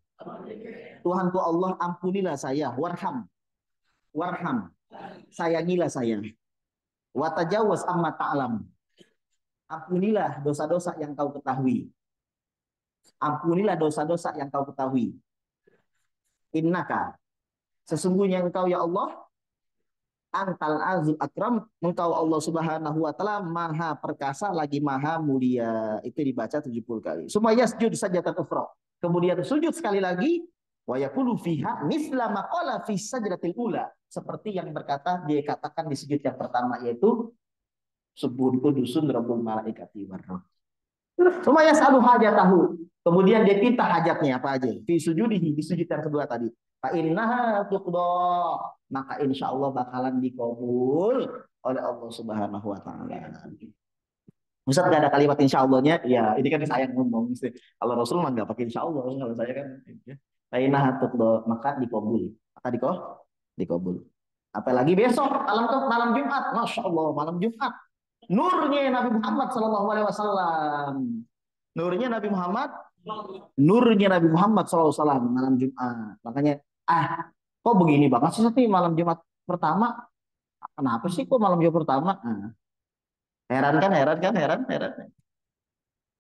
Tuhanku Allah, ampunilah saya, warham, sayangilah saya. Wa tajawaz amma ta'lam. Ampunilah dosa-dosa yang kau ketahui. Ampunilah dosa-dosa yang kau ketahui. Innaka, sesungguhnya engkau ya Allah, antal azul akram, engkau Allah Subhanahu wa taala maha perkasa lagi maha mulia. Itu dibaca 70 kali. Summa yasjud sajatan ukhra. Kemudian sujud sekali lagi, wa yaqulu fiha misla ma qala fi sajdatil ula, seperti yang dia katakan di sujud yang pertama, yaitu subuhun kudusun rabbul malaikati warruh. Summa yas'alu hajatahu. Kemudian dia minta hajatnya apa aja. Fi sujudihi, di sujud yang kedua tadi. Fa innaha tuqda, maka insya Allah bakalan dikabul oleh Allah Subhanahu wa taala. Ustaz gak ada kalimat insya Allahnya, ya ini kan saya ngomong. Kalau Rasul mah nggak pakai insya Allah, kalau saya kan. Fa innaha tuqda, maka dikabul. Maka dikabul. Apalagi besok malam Jumat, masya Allah malam Jumat. Nurnya Nabi Muhammad Sallallahu Alaihi Wasallam. Nurnya Nabi Muhammad SAW malam Jumat. Makanya kok begini banget sih tapi malam Jumat pertama, kenapa sih kok malam Jumat pertama? Heran kan?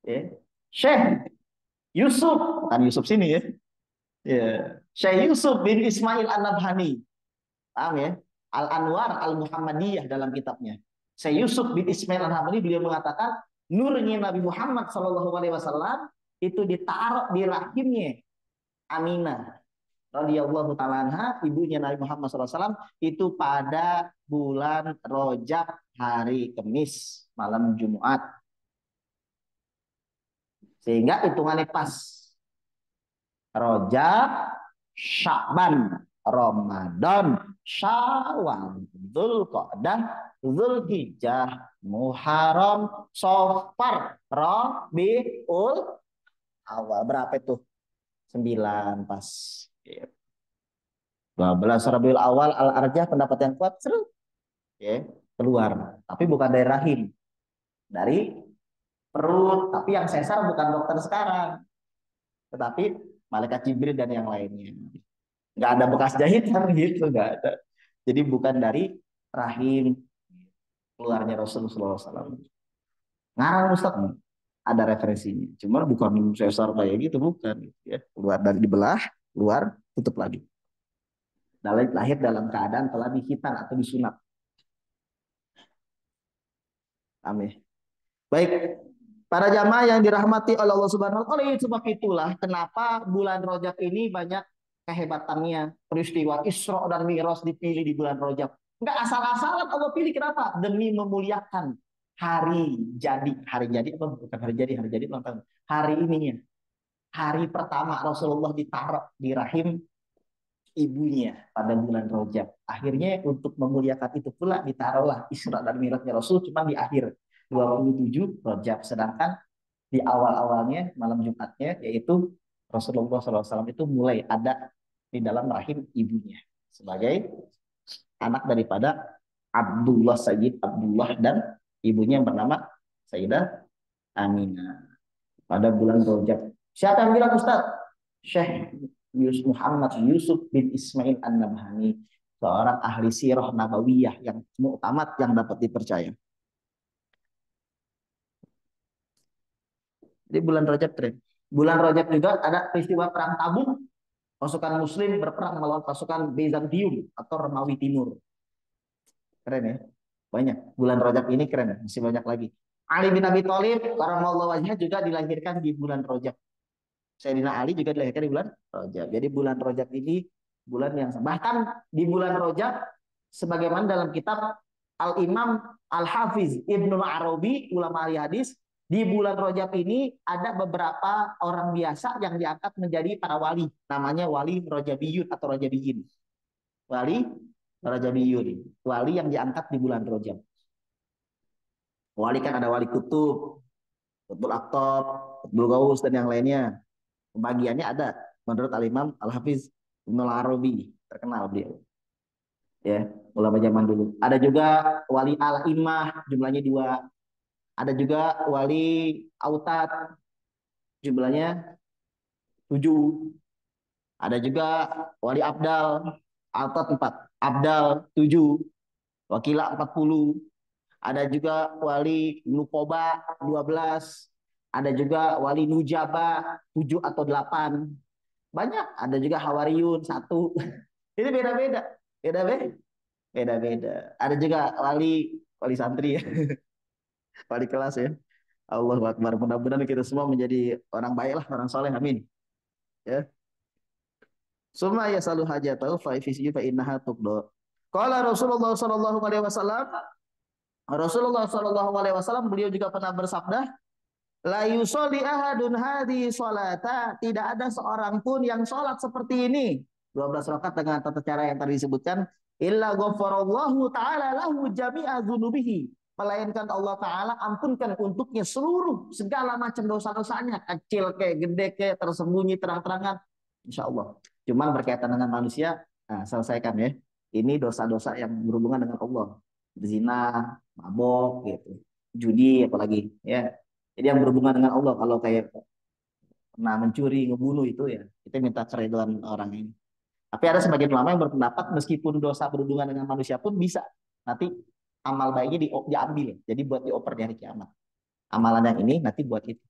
Ya. Syekh Yusuf, bukan Yusuf sini ya. Ya. Syekh Yusuf bin Ismail An-Nabhani, paham ya? Al-Anwar Al-Muhammadiyah dalam kitabnya. Syekh Yusuf bin Ismail An-Nabhani, beliau mengatakan nurnya Nabi Muhammad SAW itu ditaruh di rahimnya Aminah radhiyallahu taala anha, ibunya Nabi Muhammad SAW, itu pada bulan Rajab hari Kamis malam Jumat, sehingga hitungannya pas Rajab, Sya'ban, Ramadan, Syawal, Dzulqa'dah, Dzulhijjah, Muharram, Safar, Rabiul Awal. Berapa itu? 9 pas. 12 Rabiul Awal Al-Arjah, pendapat yang kuat seru. Ya, keluar. Tapi bukan dari rahim. Dari perut. Tapi yang sesar bukan dokter sekarang. Tetapi malaikat Jibril dan yang lainnya. Nggak ada bekas jahitan gitu, nggak ada. Jadi bukan dari rahim keluarnya Rasulullah SAW. Ngarang Ustaz, ada referensinya. Cuma bukan sesar kayak gitu, bukan. Ya, keluar dari dibelah, keluar, tutup lagi. Lahir dalam keadaan telah dihitan atau disunat. Amin. Baik, para jamaah yang dirahmati oleh Allah Subhanahu wa taala, oleh sebab itulah kenapa bulan Rajab ini banyak kehebatannya. Peristiwa Isra dan Mi'raj dipilih di bulan Rajab. Enggak asal-asalan Allah pilih, kenapa? Demi memuliakan hari jadi apa bukan hari jadi ulang tahun. Hari ininya. Hari pertama Rasulullah ditaruh di rahim ibunya pada bulan Rajab. Akhirnya untuk memuliakan itu pula ditaruhlah Isra dan Mi'rajnya Rasul cuma di akhir 27 Rajab, sedangkan di awal-awalnya malam Jumatnya, yaitu Rasulullah SAW itu mulai ada di dalam rahim ibunya sebagai anak daripada Abdullah Sayyid Abdullah dan ibunya yang bernama Sayyidah Aminah pada bulan Rajab. Siapa yang bilang Ustaz? Syekh Muhammad Yusuf bin Ismail An-Nabhani, seorang ahli sirah nabawiyah yang muktamad yang dapat dipercaya. Di bulan Rajab keren. Bulan Rajab juga ada peristiwa perang Tabuk. Pasukan Muslim berperang melawan pasukan Bizantium atau Romawi Timur. Keren ya. Banyak. Bulan Rajab ini keren. Masih banyak lagi. Ali bin Abi Thalib karamallahu wajhah juga dilahirkan di bulan Rajab. Sayyidina Ali juga dilahirkan di bulan Rajab. Jadi bulan Rajab ini bulan yang bahkan di bulan Rajab sebagaimana dalam kitab Al-Imam Al-Hafiz Ibnu Arabi ulama ahli hadis, di bulan Rajab ini ada beberapa orang biasa yang diangkat menjadi para wali. Namanya wali Rajabiyun atau Rajabiyin. Wali Rajabiyun. Wali yang diangkat di bulan Rajab. Wali kan ada wali kutub, kutbul aktab, kutbul gaus dan yang lainnya. Pembagiannya ada menurut Al-Imam Al-Hafiz Ibnu Arabi, terkenal beliau. Ya, ulama zaman dulu. Ada juga wali al-imah, jumlahnya 2. Ada juga wali autat, jumlahnya 7. Ada juga wali abdal, autat 4, abdal 7, wakila 40. Ada juga wali nukoba 12. Ada juga wali nujaba 7 atau 8. Banyak. Ada juga hawariyun 1. Ini beda-beda. Beda-beda. Beda-beda. Ada juga wali wali santri ya. Wali kelas ya. Allah Akbar. Mudah-mudahan kita semua menjadi orang baik lah, orang soleh. Amin. Ya. Suma ya salu hajatahu fa ifisiyu fa innaha tuqdo. Qala Rasulullah sallallahu alaihi wasallam, Rasulullah sallallahu alaihi wasallam beliau juga pernah bersabda, la yusolli ahadun hadi solata, tidak ada seorang pun yang sholat seperti ini 12 rakaat dengan tata cara yang tadi disebutkan, illa ghafarallahu ta'ala lahu jami'a dzunubihi, melainkan Allah Ta'ala ampunkan untuknya seluruh segala macam dosa-dosanya, kecil kayak gede kayak tersembunyi terang-terangan, insya Allah. Cuman berkaitan dengan manusia, nah, selesaikan ya. Ini dosa-dosa yang berhubungan dengan Allah, zina, mabok gitu, judi apalagi ya. Jadi yang berhubungan dengan Allah, kalau kayak pernah mencuri, ngebunuh itu ya, kita minta keridhaan orang ini. Tapi ada sebagian ulama yang berpendapat meskipun dosa berhubungan dengan manusia pun bisa. Nanti amal baiknya diambil, jadi buat dioper di hari kiamat. Amalan yang ini nanti buat itu.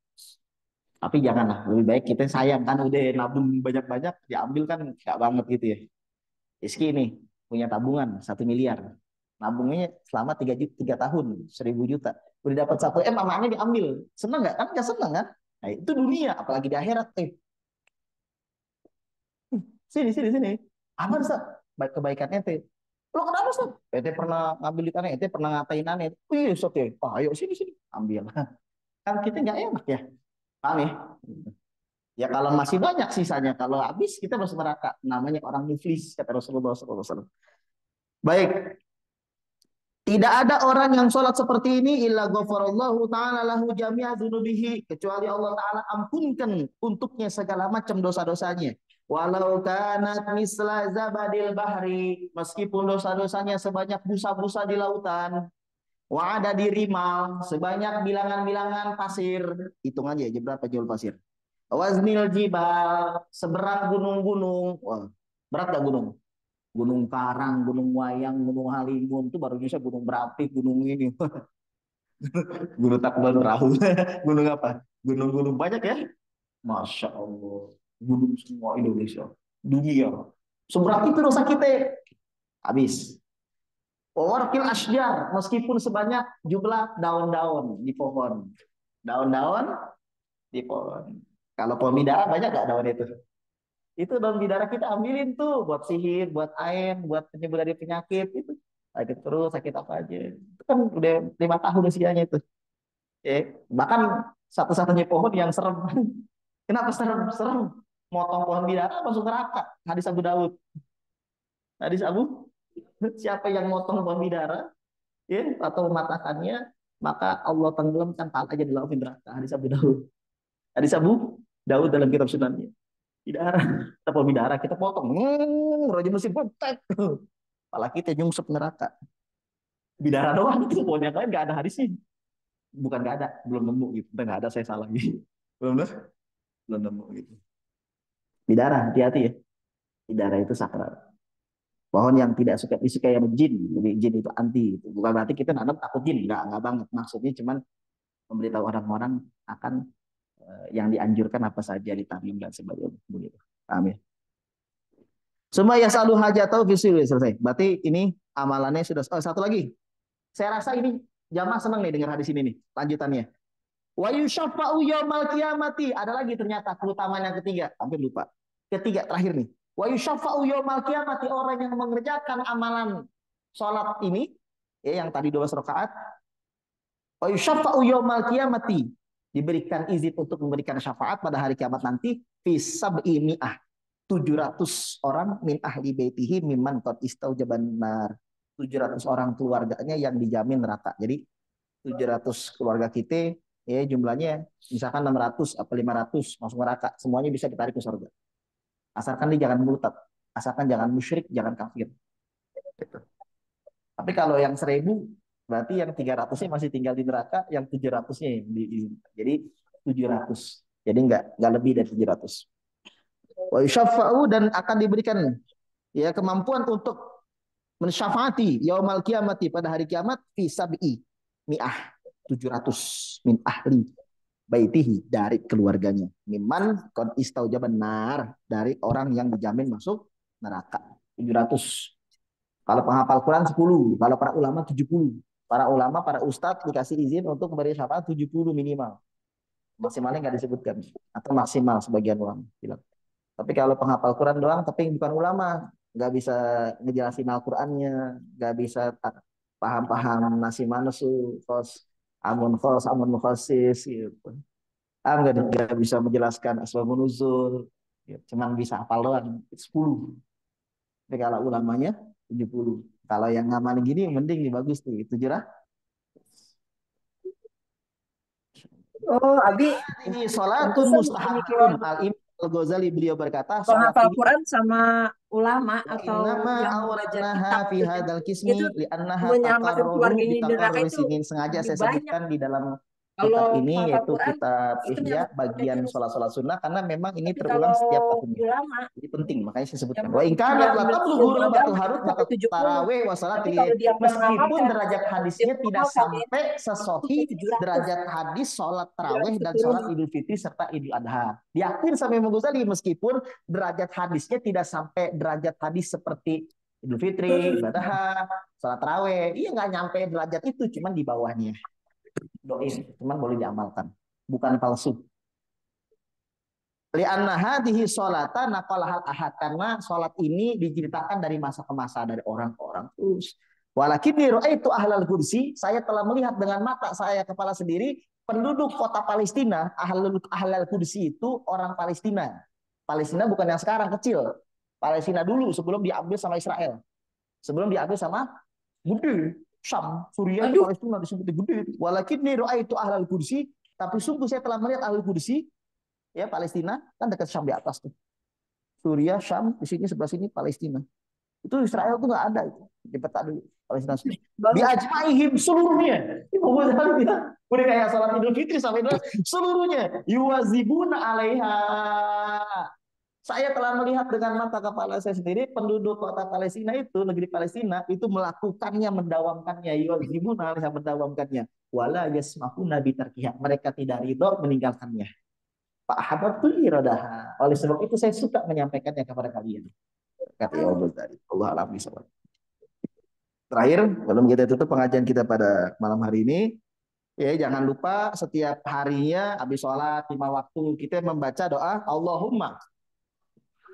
Tapi janganlah, lebih baik kita sayang kan udah nabung banyak-banyak, diambil kan gak banget gitu ya. Rizky ini punya tabungan 1 miliar. Nabungnya selama 3 tahun, 1.000 juta. Udah dapat 1 M, amannya diambil. Seneng nggak? Kan nggak seneng kan? Nah, itu dunia, apalagi di akhirat. Sini. Aman, Ustaz. Baik kebaikannya teh. Lo kenapa, Ustaz? Ente pernah ngambil di tanah, ente pernah ngatain aneh. Wih, Ustaz ya. Oh, ayo sini. Ambil. Kan kita nggak enak ya. Paham ya? Ya kalau masih banyak sisanya, kalau habis kita masuk neraka. Namanya orang muflis, kata Rasulullah SAW. Baik, tidak ada orang yang sholat seperti ini illa ghafarallahu ta'ala lahu jami'a dzunubihi, kecuali Allah Ta'ala ampunkan untuknya segala macam dosa-dosanya. Walau kanat misla zabadil bahri, meskipun dosa-dosanya sebanyak busa-busa di lautan. Wa ada di rimal, sebanyak bilangan-bilangan pasir. Hitung aja berapa jauh pasir. Waznil jibal, seberat gunung-gunung. Wah, berat gak gunung? Gunung Karang, Gunung Wayang, Gunung Halimun itu baru bisa gunung berapi, gunung ini, gunung Tangkuban Perahu, gunung apa? Gunung-gunung banyak ya, masya Allah, gunung semua Indonesia, dunia. Seberat itu dosa kita, habis. Warkil asjar, meskipun sebanyak jumlah daun-daun di pohon, daun-daun di pohon. Kalau pohon bidara banyak gak daun itu? Itu daun bidara kita ambilin tuh buat sihir, buat air, buat penyembuh dari penyakit itu. Sakit terus, sakit apa aja. Itu kan udah 5 tahun usianya itu. Bahkan satu-satunya pohon yang serem. Kenapa serem? Serem. Motong pohon bidara masuk neraka. Hadis Abu Daud. Hadis Abu, siapa yang motong pohon bidara ya, atau mematahkannya, maka Allah tenggelamkan palanya di laut neraka. Hadis Abu Daud. Hadis Abu Daud dalam kitab Sunannya. Bidara. Kita mau bidara, kita potong. Roja mesin kontak. Kepala kita nyungsep neraka. Bidara doang itu, pokoknya kan nggak ada hadisnya. Bukan nggak ada, belum nemu gitu. Nggak ada, saya salah gitu. Belum nemu gitu. Bidara, hati-hati ya. Bidara itu sakral. Pohon yang tidak suka disukai sama jin. Jadi jin itu anti. Gitu. Bukan berarti kita nanam takut jin. Nggak banget. Maksudnya cuman memberitahu orang-orang akan yang dianjurkan apa saja ditanam dan sebagainya. Begitu. Paham ya? Semua yang selalu hajatau fisil selesai. Berarti ini amalannya sudah. Oh, satu lagi. Saya rasa ini jamaah senang nih dengar hadis ini nih. Lanjutannya. Wa yusyafa'u yaumal qiyamati. Ada lagi ternyata keutamaan yang ketiga. Hampir lupa. Ketiga terakhir nih. Wa yusyafa'u yaumal qiyamati. Orang yang mengerjakan amalan sholat ini. Ya, yang tadi 12 rakaat. Wa yusyafa'u yaumal qiyamati. Diberikan izin untuk memberikan syafaat pada hari kiamat nanti. Fi sab'i mi'ah. 700 orang min ahli baitihi mimman qad istaujaban nar. 700 orang keluarganya yang dijamin neraka. Jadi 700 keluarga kita ya jumlahnya misalkan 600 atau 500 masuk neraka, semuanya bisa ditarik ke surga. Asalkan dia jangan murtad, asalkan jangan musyrik, jangan kafir. Gitu. Tapi kalau yang 1000 berarti yang 300-nya masih tinggal di neraka, yang 700-nya yang diizinkan. Jadi 700. Jadi enggak lebih dari 700. Wa yusyafa'u dan akan diberikan ya kemampuan untuk mensyafaati yaumal kiamati pada hari kiamat fi sab'i mi'ah 700 min ahli baitihi dari keluarganya mimman qad istaujaban nar dari orang yang dijamin masuk neraka 700. Kalau penghafal Quran 10, kalau para ulama 70. Para ulama, para ustadz dikasih izin untuk memberi syafaat 70 minimal. Maksimalnya nggak disebutkan atau maksimal sebagian ulama bilang. Tapi kalau penghafal Quran doang, tapi bukan ulama, nggak bisa ngejelasin Al-Qurannya, nggak bisa paham-paham nasi manusu, amun mukhasis, gitu. Nggak bisa menjelaskan asbabun nuzul, ya, cuman bisa hafal doang, 10. Tapi kalau ulamanya 70. Kalau yang ngamalin gini, mending nih bagus tuh, 7. Oh, Abi Ini sholatun pantesan mustahabun. pemikiran Al-Imam Al-Ghazali beliau berkata, sholat penghafal ini Quran sama ulama wa atau innama yang belajar awradnaha kitab fi gitu kan. hadzal Itu qismi li'annaha menyelamatkan taqarruru keluarganya bi di neraka taqarruri itu sinin. Sengaja lebih saya banyak. sebutkan di dalam kitab Kalau ini penghafal yaitu Quran kitab itu Ihya bagian menyelamatkan sholat-sholat sunnah karena memang ini tapi terulang kalau setiap tahunnya. ulama Jadi penting makanya saya sebutkan. yang Wa in kanat yang la memiliki tablughu ilmu rubatu agama itu harut sampai maka 70. tarawih wa Tapi salatil kalau dia nggak meskipun mengamalkan derajat yang dia hadisnya tidak hafalkan sampai itu sesohi 700 derajat hadis sholat tarawih 700 dan sholat keturunan. Idul Fitri serta Idul Adha. Diakui sampai Imam Ghazali meskipun derajat hadisnya tidak sampai derajat hadis seperti Idul Fitri, ibadah, sholat taraweh. Iya nggak nyampe derajat itu, cuman di bawahnya. Doin, cuman boleh diamalkan. Bukan palsu. Lianna hadhihi sholata naqalahal ahad. Karena sholat ini diceritakan dari masa ke masa, dari orang ke orang. Terus. Walakinni ra'aitu ahlal kursi. Saya telah melihat dengan mata saya kepala sendiri. Penduduk kota Palestina, ahlal kursi itu orang Palestina. Palestina bukan yang sekarang kecil. Palestina dulu sebelum diambil sama Israel. Sebelum diambil sama gede. Syam, Suriah itu Aduh, Palestina disebut gede. Walakinni ra'aitu ahlal kursi. Tapi sungguh saya telah melihat ahlul kursi ya Palestina kan dekat Syam di atas tuh. Suriah, Syam, di sini sebelah sini Palestina. Itu Israel tuh nggak ada itu. Di peta dulu Palestina semua. banget. Biajmaihim seluruhnya. Ibu bilang, udah kayak salat Idul Fitri sampai itu seluruhnya. Yuwazibuna alaiha. Saya telah melihat dengan mata kepala saya sendiri penduduk kota Palestina itu, negeri Palestina itu melakukannya, mendawamkannya, yuwazibuna alaiha mendawamkannya. Wala yasmahuna bitarkiha. Mereka tidak ridho meninggalkannya. Pak Habibul iradaha. Oleh sebab itu saya suka menyampaikannya kepada kalian. Kata Imam Ghazali. Allah alam bisawab. Terakhir, sebelum kita tutup pengajian kita pada malam hari ini, ya jangan lupa setiap harinya habis sholat 5 waktu kita membaca doa Allahumma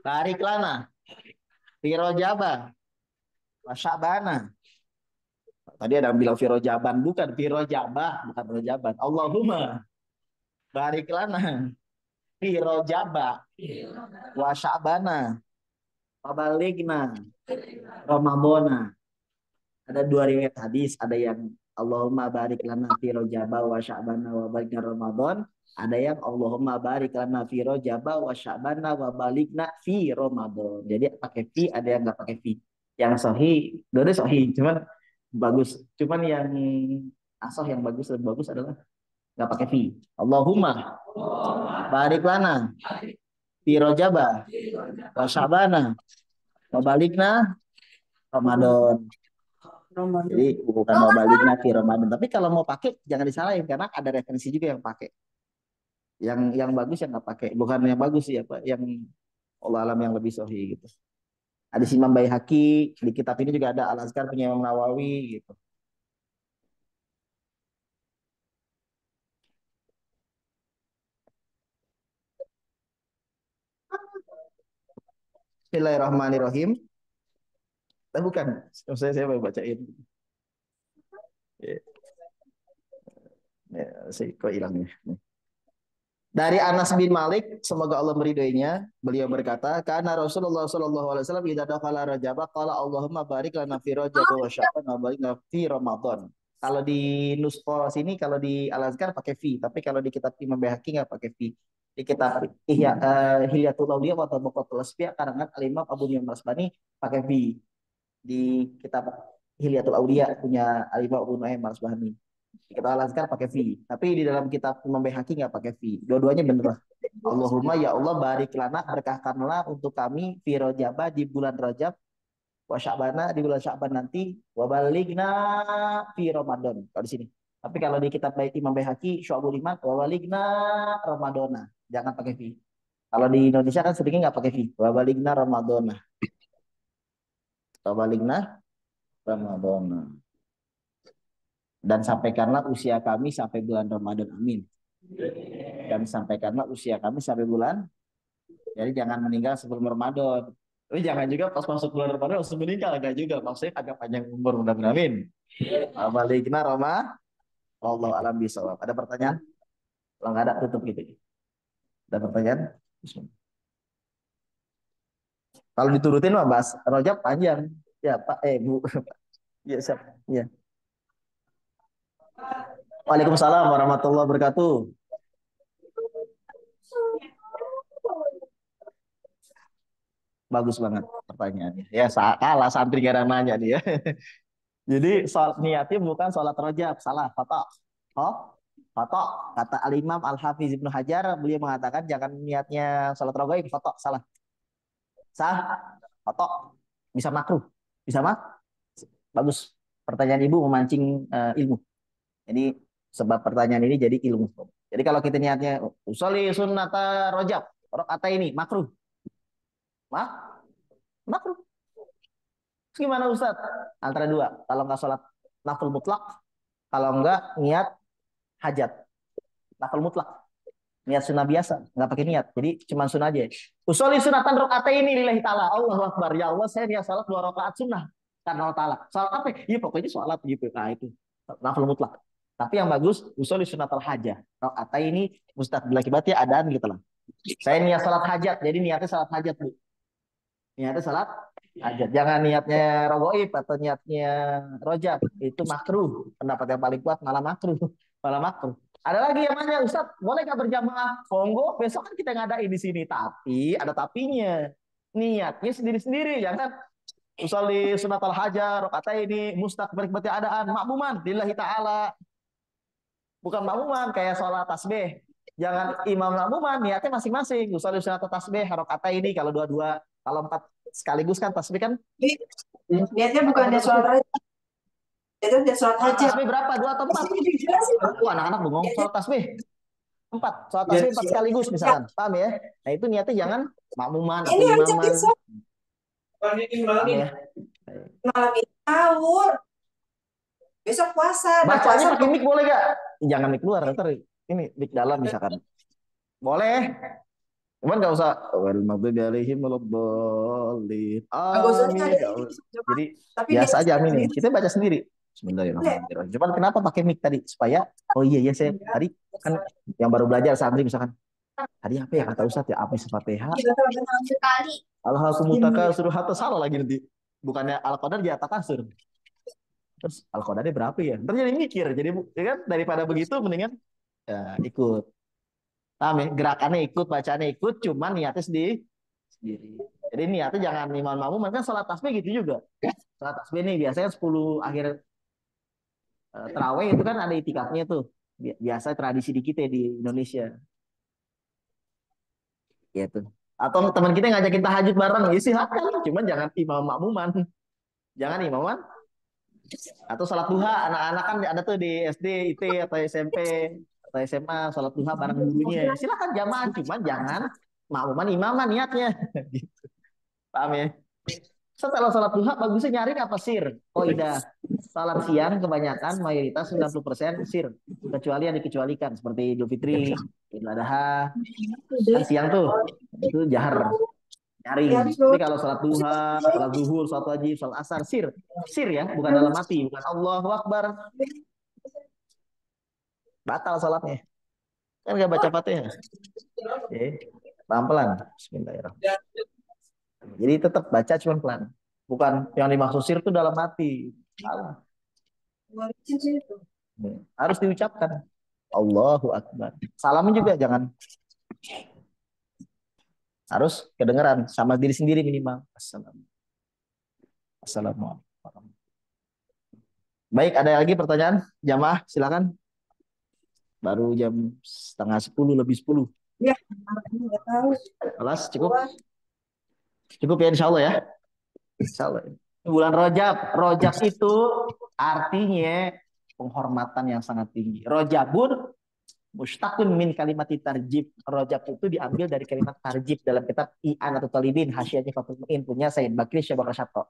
barik lana fi rojabah wa sya'bana. Tadi ada yang bilang fi rojaban, bukan fi rojabah, bukan rojaban. Allahumma barik lana fi rojabah wa sya'bana Pabaligna Ramadana. Ada dua riwayat hadis, ada yang Allahumma barik lana fi Rajaba wa Sya'bana wa balikna Ramadan, ada yang Allahumma barik lana fi Rajaba wa Sya'bana wa balikna fi Ramadan. Jadi pakai fi, ada yang nggak pakai fi. Yang sahih, dua sahih, cuman bagus. Cuman yang asal yang bagus adalah nggak pakai fi. Allahumma barik lana fi Rajaba wa Sya'bana wa balikna Ramadan. Jadi bukan mau baliknya di Ramadan. Tapi kalau mau pakai jangan disalahin karena ada referensi juga yang pakai. Yang bagus yang nggak pakai. Bukan yang bagus sih apa, yang Allah alam yang lebih sahih gitu. Ada Imam Baihaqi, di kitab ini juga ada Al-Azkar punya Imam Nawawi gitu. Bismillahirrahmanirrahim. Bukan, saya mau bacain. Ya, ya, kok hilangnya. Dari Anas bin Malik, semoga Allah meridhoinya, beliau berkata, karena Rasulullah Shallallahu Alaihi Wasallam idza dakhala Rajab, qala Allahumma barik lana fi Rajab wa Sya'ban wa barik lana fi Ramadan. Kalau di Nusko sini, kalau di Al Azkar pakai fi, tapi kalau di kitab Imam Baihaqi nggak pakai fi. Di kitab Hilyatul Auliya wa Tabaqatul Asfiya karangan Al Imam Abu Nu'aim Al-Asbahani pakai fi. Di kitab Hilyatul Auliya punya Al Imam Abu Nu'aim Al-Asbahani. Kita Al-Azkar pakai fi, tapi di dalam kitab Imam Baihaqi nggak pakai fi. Dua-duanya bener. Allahumma ya Allah barik lana, berkahkanlah untuk kami fi Rajab di bulan Rajab, wa Sya'bana di bulan Sya'ban nanti, wa baligna fi Ramadan. Kalau di sini. Tapi kalau di kitab Imam Baihaqi Syu'abul Iman, wa baligna Ramadana. Jangan pakai fi. Kalau di Indonesia kan seringnya nggak pakai fi. Wa baligna Ramadana. Wa baligna Ramadana. Dan sampaikanlah usia kami sampai bulan Ramadan, amin. Dan sampaikanlah usia kami sampai bulan, jadi jangan meninggal sebelum Ramadan. Tapi jangan juga pas masuk bulan Ramadan langsung meninggal, enggak juga. Maksudnya agak panjang umur, mudah-mudahan, amin. Balikna Roma, Allah alam bisawab. Ada pertanyaan? Kalau nggak ada tutup gitu. Ada pertanyaan? Kalau diturutin mah bahas Rojab panjang. Ya Pak, Bu. Ya siap. Ya. Waalaikumsalam warahmatullahi wabarakatuh. Bagus banget pertanyaannya. Ya kalah santri gara nanya dia. Jadi soal niatnya bukan sholat rojab, salah, foto. Oh, foto. Kata Al-Imam Al-Hafiz Ibnu Hajar, beliau mengatakan jangan niatnya sholat rojab, foto, salah. Sah, foto. Bisa makruh. Bisa mak? Bagus. Pertanyaan Ibu memancing ilmu. Ini sebab pertanyaan ini jadi ilmu. Jadi kalau kita niatnya usolli sunnata rojab, rakaat ini makruh. Makruh. Gimana Ustaz? Antara dua. Kalau nggak sholat nafil mutlak, kalau nggak niat hajat. Nafil mutlak. Niat sunnah biasa, nggak pakai niat. Jadi cuma sunnah aja. Usolli sunatan rakaat ini lillahi ta'ala. Allahu Akbar. Ya Allah, saya niat sholat 2 rakaat sunnah. Karena Allah Ta'ala. Sholat apa? Iya pokoknya sholat gitu. Nah itu. Nafil mutlak. Tapi yang bagus, usolli sunatal hajah. Rakaat ini mustaqbil akibatnya adaan gitu lah. Saya niat sholat hajat, jadi niatnya sholat hajat, Bu. Niatnya sholat hajat. Jangan niatnya rogoib atau niatnya rojab. Itu makruh. Pendapat yang paling kuat malah makruh. Malah makruh. Ada lagi yang nanya, Ustaz, boleh nggak berjamaah? Monggo, besok kan kita ngadain di sini. Tapi ada tapinya. Niatnya sendiri-sendiri, jangan usolli sunatal hajah, rakaat ini mustaqbil akibatnya adaan, makmuman lillahi ta'ala. Bukan makmuman kayak sholat tasbih. Jangan imam makmuman, niatnya masing-masing. Usolli sunat tasbih, rakaat ini kalau dua-dua, kalau 4 sekaligus kan tasbih kan? Niatnya bukan dia sholat rajab. Itu dia sholat hajat. Tasbih berapa? 2 atau 4? Anak-anak bengong. Sholat tasbih 4. Sholat tasbih 4 sekaligus misalkan. Paham ya? Nah itu niatnya jangan makmuman atau imaman. Paham ya? Malam ini sahur. Besok puasa. Bacanya pakai mic boleh gak? Jangan mic luar, ntar ini mic dalam misalkan. Boleh. Cuman nggak usah maghdubi alaihim waladdallin. Amin. Jadi biasa aja amin. Kita baca sendiri. Bismillahirrahmanirrahim. Cuman kenapa pakai mic tadi? Supaya oh iya saya tadi kan yang baru belajar santri misalkan. Tadi apa ya kata Ustaz ya? Apa Fatihah? Alhamdulillah suruh hatta salah lagi nanti. Bukannya al-qadar ya takasur. Terus Al-Qadarnya berapa ya? Ntar jadi mikir. Jadi ya kan daripada begitu mendingan ya, ikut. Paham ya? Gerakannya ikut, bacaannya ikut, cuman niatnya sendiri. Jadi niatnya jangan imam makmum, kan salat tasbih gitu juga. Salat tasbih nih biasanya 10 akhir terawih itu kan ada itikafnya tuh. Biasa tradisi di kita di Indonesia. Gitu. Atau teman kita ngajakin tahajud bareng, ya silakan. Cuman jangan imam makmuman. Jangan imaman. Atau salat duha, anak-anak kan ada tuh di SD, IT, atau SMP, atau SMA, salat duha bareng gurunya. Silakan jamaah, cuman jangan makmuman imaman niatnya. Gitu. Paham ya? Setelah salat duha bagusnya nyari apa sir? Oh iya, salat siang kebanyakan mayoritas 90% sir. Kecuali yang dikecualikan seperti Idul Fitri, Idul Adha, kan siang tuh itu jahar nyaring. Tapi kalau salat duha, salat zuhur, salat wajib, salat asar sir, sir ya, bukan dalam hati, bukan Allahu Akbar, batal salatnya. Kan gak baca Fatihah. Oke, pelan-pelan. Bismillahirrahmanirrahim. Jadi tetap baca cuman pelan. Bukan yang dimaksud sir itu dalam hati. Salah. Harus diucapkan. Allahu Akbar. Salamin juga jangan. Harus kedengeran sama diri sendiri minimal. Assalamualaikum. Baik, ada lagi pertanyaan? Jamaah, silakan. Baru jam setengah 10 lebih 10. Ya, nggak tahu. Kelas cukup? Cukup ya insya Allah ya. Insya Allah. Bulan Rojab. Rojab itu artinya penghormatan yang sangat tinggi. Rojabun mustaqun min kalimat tarjib. Rojab itu diambil dari kalimat tarjib dalam kitab I'an atau Talibin Hasyiyahnya Fathul Mu'in punya Sayyid Bakri Syabak Syato.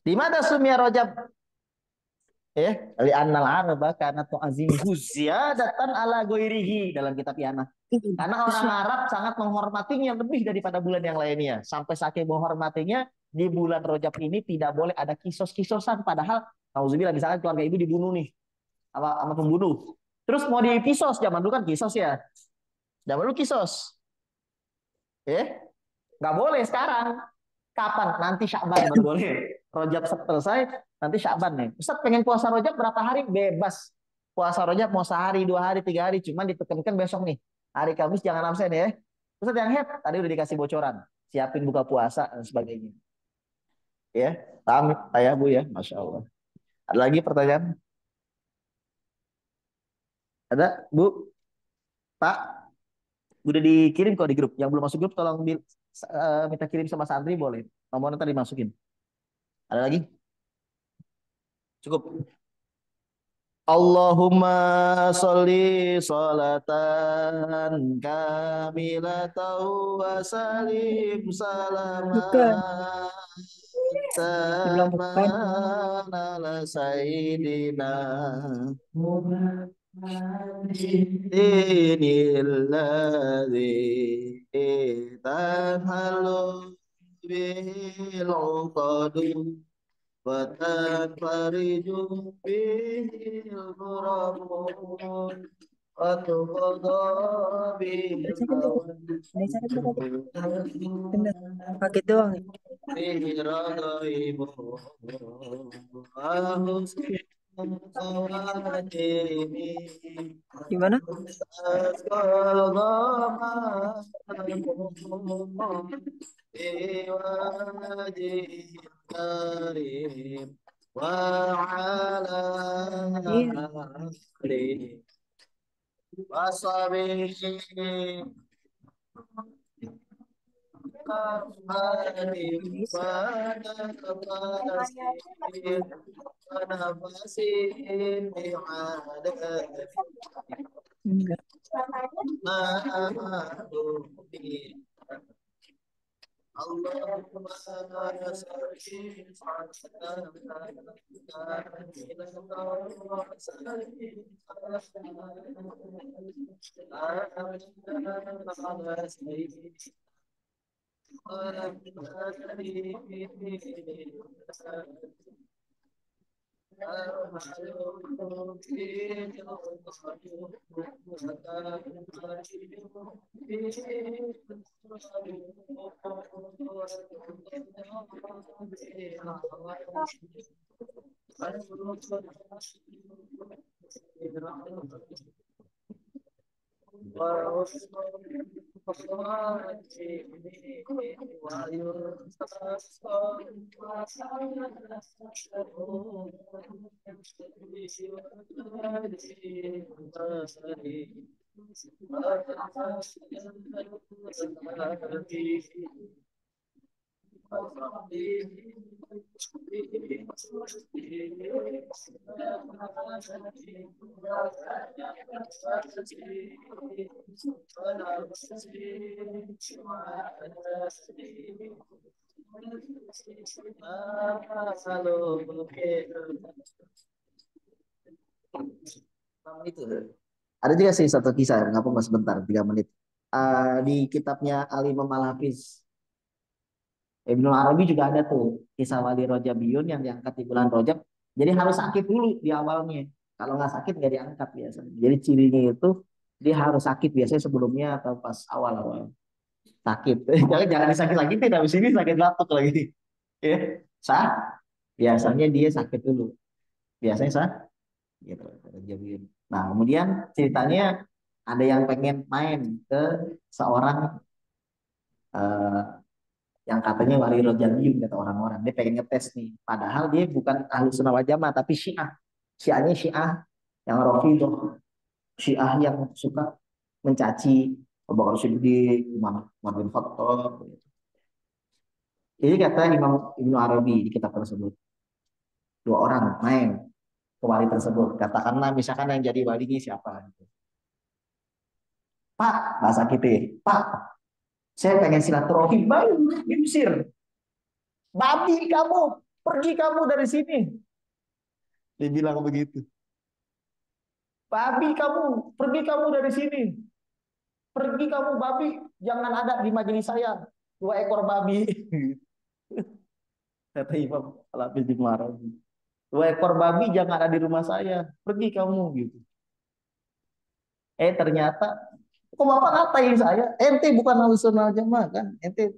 Di mana sumia Rojab? Li annal araba kana tu'azimuhu ziyadatan ala ghairihi dalam kitab I'anah. Karena orang Arab sangat menghormatinya lebih daripada bulan yang lainnya. Sampai saking menghormatinya, di bulan Rojab ini tidak boleh ada kisos-kisosan. Padahal, nauzubillah, misalkan keluarga ibu dibunuh nih sama pembunuh. Terus mau dikisos, zaman dulu kan kisos ya. Zaman dulu kisos. Nggak boleh sekarang. Kapan? Nanti Sya'ban baru boleh. Rojab selesai, nanti Sya'ban nih. Ustaz pengen puasa Rojab berapa hari? Bebas. Puasa Rojab mau sehari, 2 hari, 3 hari. Cuman ditekankan besok nih. Hari Kamis jangan absen ya. Ustaz yang head, tadi udah dikasih bocoran. Siapin buka puasa dan sebagainya. Ya, paham ayah bu ya? Masya Allah. Ada lagi pertanyaan? Ada bu? Pak? Udah dikirim kok di grup. Yang belum masuk grup tolong minta kirim sama santri boleh. Nomornya tadi dimasukin. Ada lagi? Cukup. Allahumma sholli sholatan kamilatan wa salim Bukan. Dibilang bukan. salaman ala sayyidina Muhammadinilladzi tanhalu bihil uqadu وتنفرج به الكرب وتقضى به Bacakan dulu. Ini saya tadi. Benar. Pakai doang ya. الرغائب وحسن خواتمه Gimana? أثقل بوجه الكريم وعلى Iya. آله وصحبه Bisa. Enggak. Itu. Ada juga sih satu kisah, nggak apa-apa sebentar, 3 menit. Di kitabnya Al-Imam Al-Hafiz Ibnu Arabi juga ada tuh kisah wali Rojabiyun yang diangkat di bulan Rojab. Jadi harus sakit dulu di awalnya. Kalau nggak sakit nggak diangkat biasanya. Jadi cirinya itu dia harus sakit biasanya sebelumnya atau pas awal-awal sakit. Jangan disakit lagi, tidak habis ini sakit batuk lagi. Ya, sah. Biasanya dia sakit dulu. Biasanya sah. Gitu. Rojabiyun. Nah kemudian ceritanya ada yang pengen main ke seorang eh, yang katanya wali Rojalium kata orang-orang. Dia pengen ngetes nih. Padahal dia bukan ahlu sunnah wal jamaah tapi syiah. Syiahnya syiah yang Rafidhah. Syiah yang suka mencaci Abu Bakar Siddiq, Umar bin Khattab. Jadi kata Imam Ibnu Arabi di kitab tersebut. 2 orang main ke wali tersebut. Katakanlah misalkan yang jadi walinya siapa. Gitu. Pak, bahasa kita. Pak, saya pengen silaturahim baru di Mesir. Babi kamu, pergi kamu dari sini. Dia bilang begitu. Babi kamu, pergi kamu dari sini. Pergi kamu babi, jangan ada di majelis saya. 2 ekor babi. Kata Imam Al-Hafiz Ibnu Arabi. 2 ekor babi jangan ada di rumah saya. Pergi kamu gitu. Ternyata, kok Bapak ngatain saya? Ente bukan Ahlussunnah wal Jamaah kan? Ente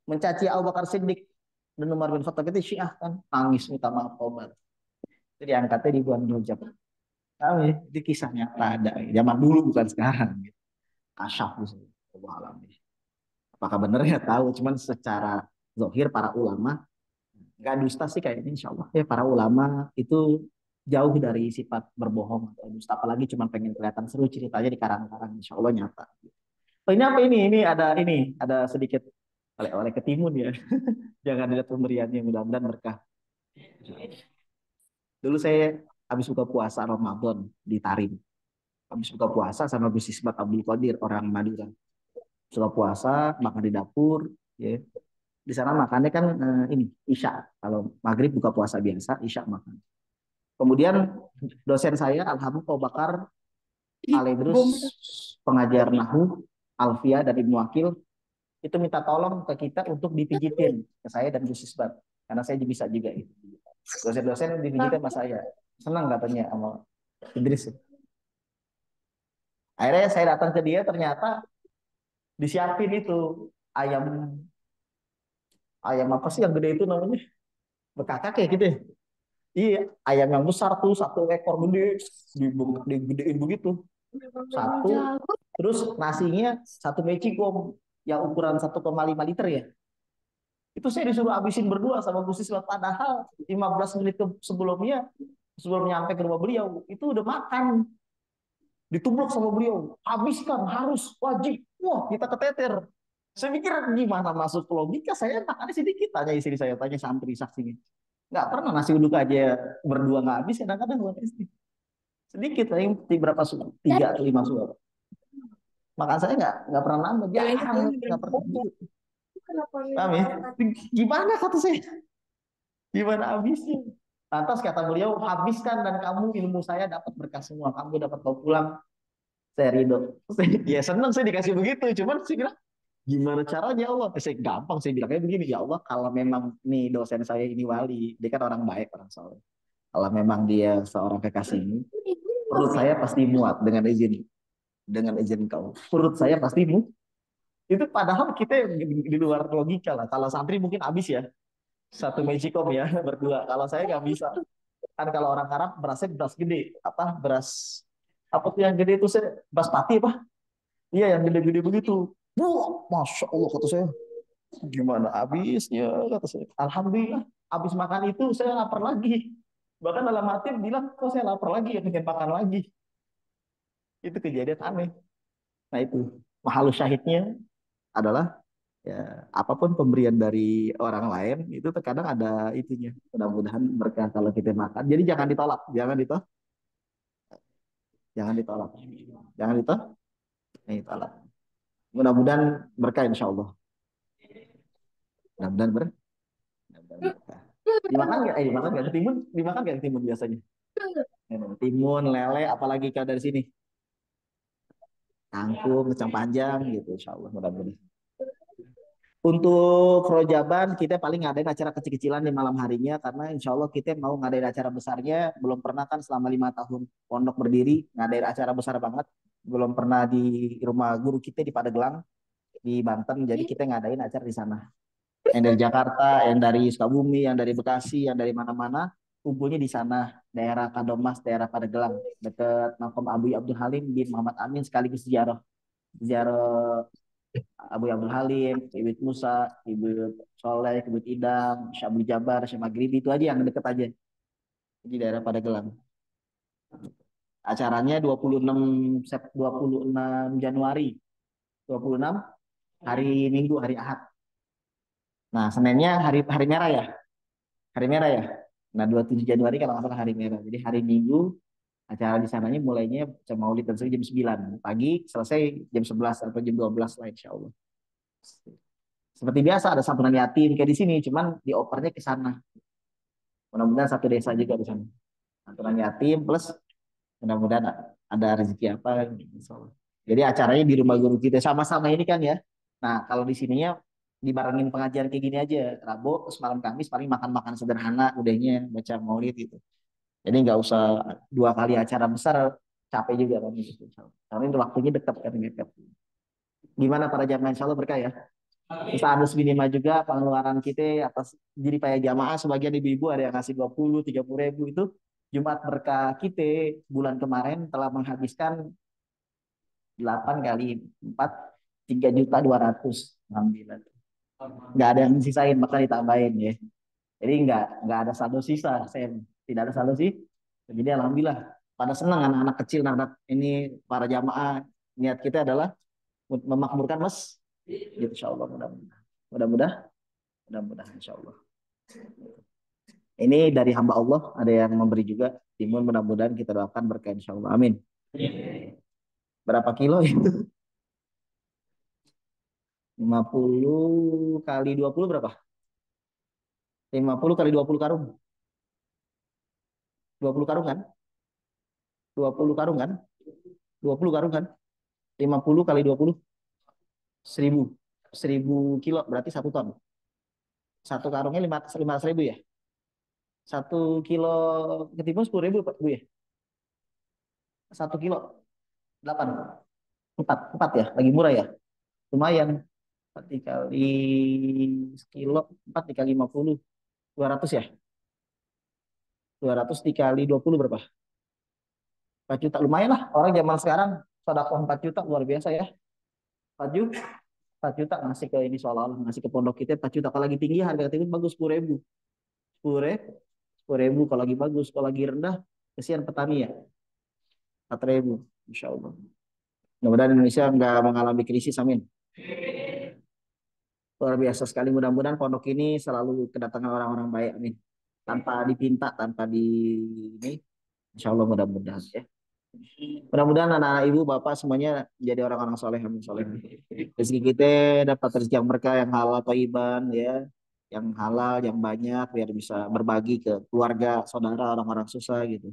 mencaci Abu Bakar Siddiq dan Umar bin Khattab itu Syiah kan? Nangis minta maaf tobat. Itu diangkatnya di bulan Rajab. Tahu ya, itu kisah nyata ada. Zaman dulu bukan sekarang. Gitu. Asyaf gitu. Alam. Apakah benar ya tahu, cuman secara zahir para ulama nggak dusta sih kayaknya insya Allah ya para ulama itu jauh dari sifat berbohong atau dusta apalagi cuma pengen kelihatan seru ceritanya di karang-karang insya Allah nyata. Oh, ini apa ini ada sedikit oleh-oleh ketimun ya. Jangan lihat pemberiannya mudah-mudahan berkah. Dulu saya habis buka puasa Ramadan di Tarim. Habis buka puasa sama Gus Ismat Abdul Qadir orang Madura. Buka puasa makan di dapur ya. Di sana makannya kan ini isya. Kalau maghrib buka puasa biasa, isya makan. Kemudian dosen saya Alhamdulillah Abu Bakar Aledrus pengajar Nahu, Alfia dan Ibnu Akil itu minta tolong ke kita untuk dipijitin ke saya dan Gus Isbat karena saya bisa juga itu. Dosen-dosen dipijitin sama saya. Senang katanya sama Idris. Akhirnya saya datang ke dia ternyata disiapin itu ayam ayam apa sih yang gede itu namanya? Bekakak kayak gitu ya. Iya, ayam yang besar tuh 1 ekor gede, digedein begitu. Satu, terus nasinya 1 mecikom yang ukuran 1,5 liter ya. Itu saya disuruh habisin berdua sama Gus Islam. Padahal 15 menit sebelumnya, sebelum nyampe ke rumah beliau, itu udah makan. Ditubruk sama beliau. Habiskan, harus, wajib. Wah, kita keteter. Saya mikir gimana masuk logika, saya makannya sedikit. Tanya istri saya, tanya santri saksinya. Nggak pernah nasi uduk aja berdua nggak habis, kadang-kadang buat istri. Sedikit, paling berapa suap? 3 atau 5 suap. Makan saya nggak pernah nambah, jarang nggak pernah gitu. Paham ya? Gimana kata saya? Gimana habisnya? Lantas kata beliau, habiskan dan kamu ilmu saya dapat berkah semua. Kamu dapat bawa pulang. Saya ridho. Ya senang saya dikasih begitu. Cuman saya bilang, gimana caranya Allah? Saya gampang, saya bilangnya begini, ya Allah kalau memang nih dosen saya ini wali, dia kan orang baik, orang soleh. Kalau memang dia seorang kekasihmu, perut saya pasti muat dengan izin kau. Perut saya pasti muat. Itu padahal kita di luar logika lah. Kalau santri mungkin habis ya. Satu magicom ya berdua. Kalau saya nggak bisa. Kan kalau orang Arab berasnya beras gede. Apa beras apa tuh yang gede itu saya beras pati apa? Iya yang gede-gede begitu. Wah, masya Allah kata saya. Gimana habisnya kata saya. Alhamdulillah habis makan itu saya lapar lagi. Bahkan dalam hati bilang kok saya lapar lagi ya pengen makan lagi. Itu kejadian aneh. Nah itu mahal syahidnya adalah ya apapun pemberian dari orang lain itu terkadang ada itunya. Mudah-mudahan berkah kalau kita makan. Jadi jangan ditolak, jangan ditolak, jangan ditolak, jangan ditolak. Mudah-mudahan berkah insya Allah. Mudah-mudahan berkah. Dimakan nggak? Dimakan nggak? Ketimun? Dimakan nggak ketimun biasanya? Timun, lele, apalagi kalau dari sini. Kangkung, kacang panjang gitu. Insya Allah mudah-mudahan. Untuk Rojaban kita paling ngadain acara kecil-kecilan di malam harinya karena insya Allah kita mau ngadain acara besarnya belum pernah kan selama 5 tahun pondok berdiri ngadain acara besar banget belum pernah di rumah guru kita di Padeglang di Banten jadi kita ngadain acara di sana yang dari Jakarta yang dari Sukabumi yang dari Bekasi yang dari mana-mana kumpulnya di sana daerah Kadomas daerah Padeglang dekat Makom Abu Abdul Halim bin Muhammad Amin sekaligus ziarah ziarah Abu Abdul Halim, Ibu Musa, Ibu Soleh, Ibu Idam, Syabul Jabar, Syekh Maghribi itu aja yang deket aja di daerah Padegelang. Acaranya 26 Januari, 26 hari Minggu, hari Ahad. Nah, Seninnya hari hari merah ya, hari merah ya. Nah, 27 Januari kalau nggak salah hari merah. Jadi hari Minggu acara di sananya mulainya Maulid dan jam 9 pagi, selesai jam 11 atau jam 12 lah insya Allah. Seperti biasa ada santunan yatim kayak di sini, cuman diopernya ke sana. Mudah-mudahan satu desa juga di sana. Santunan yatim plus mudah-mudahan ada rezeki apa gitu. Jadi acaranya di rumah guru kita sama-sama ini kan ya. Nah, kalau di sininya dibarengin pengajian kayak gini aja. Rabu, terus malam Kamis paling makan-makan sederhana udahnya baca maulid gitu. Jadi nggak usah 2 kali acara besar capek juga kan gitu. Karena itu waktunya dekat kan dekat. Gimana para jamaah insya Allah berkah ya. Bisa ada minimal juga pengeluaran kita atas jadi payah jamaah sebagian ibu-ibu ada yang ngasih 20-30 ribu itu Jumat berkah kita bulan kemarin telah menghabiskan 8 kali 4 3.200.000 alhamdulillah nggak ada yang sisain maka ditambahin ya jadi nggak ada saldo sisa saya tidak ada saldo sih jadi alhamdulillah pada senang anak-anak kecil anak ini para jamaah niat kita adalah memakmurkan mas gitu insyaallah mudah-mudahan mudah-mudahan mudah-mudahan insyaallah ini dari hamba Allah ada yang memberi juga timun mudah-mudahan kita doakan berkah insyaallah amin berapa kilo itu 50 kali 20 berapa 50 kali 20 karung 20 karung kan 20 karung kan 20 karung kan 50 kali 20 1000 1000 kilo berarti 1 ton satu karungnya 15.000 ya 1 kilo ketimbun 10.000 Bu ya 1 kilo 8 4 ya lagi murah ya lumayan 4 dikali sekilo 4 dikali 50 200 ya 200 dikali 20 berapa 4 juta lumayan lah orang zaman sekarang sedekah 4 juta luar biasa ya 4 juta 4 juta ngasih ke ini seolah-olah ngasih ke pondok kita 4 juta kalau lagi tinggi harga tiket bagus 10.000 10.000 kalau lagi bagus kalau lagi rendah kesian petani ya 4.000 Insya Allah mudah-mudahan Indonesia nggak mengalami krisis amin luar biasa sekali mudah-mudahan pondok ini selalu kedatangan orang-orang baik amin tanpa dipinta tanpa di ini Insya Allah mudah-mudahan ya mudah-mudahan anak-anak ibu bapak semuanya jadi orang-orang soleh amin soleh rezeki kita dapat rezeki yang berkah yang halal thayyiban ya yang halal yang banyak biar bisa berbagi ke keluarga saudara orang-orang susah gitu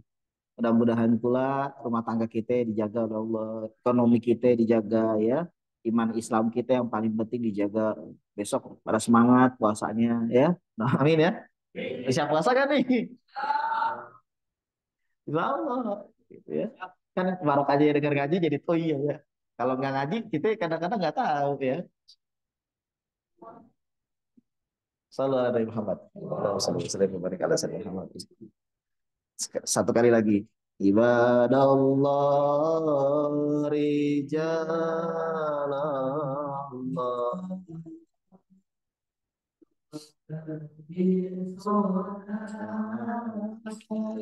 mudah-mudahan pula rumah tangga kita dijaga oleh Allah ekonomi kita dijaga ya iman Islam kita yang paling penting dijaga besok pada semangat puasanya ya nah, amin ya bisa puasa kan nih Insya Allah, gitu ya. Kan barokahnya dengar ngaji jadi oh iya ya. Kalau nggak ngaji kita kadang-kadang nggak tahu ya. Sallallahu alaihi Muhammad. Allahumma shalli wa barik ala sayyidina Muhammad. Satu kali lagi. Ibadallah rijalallah.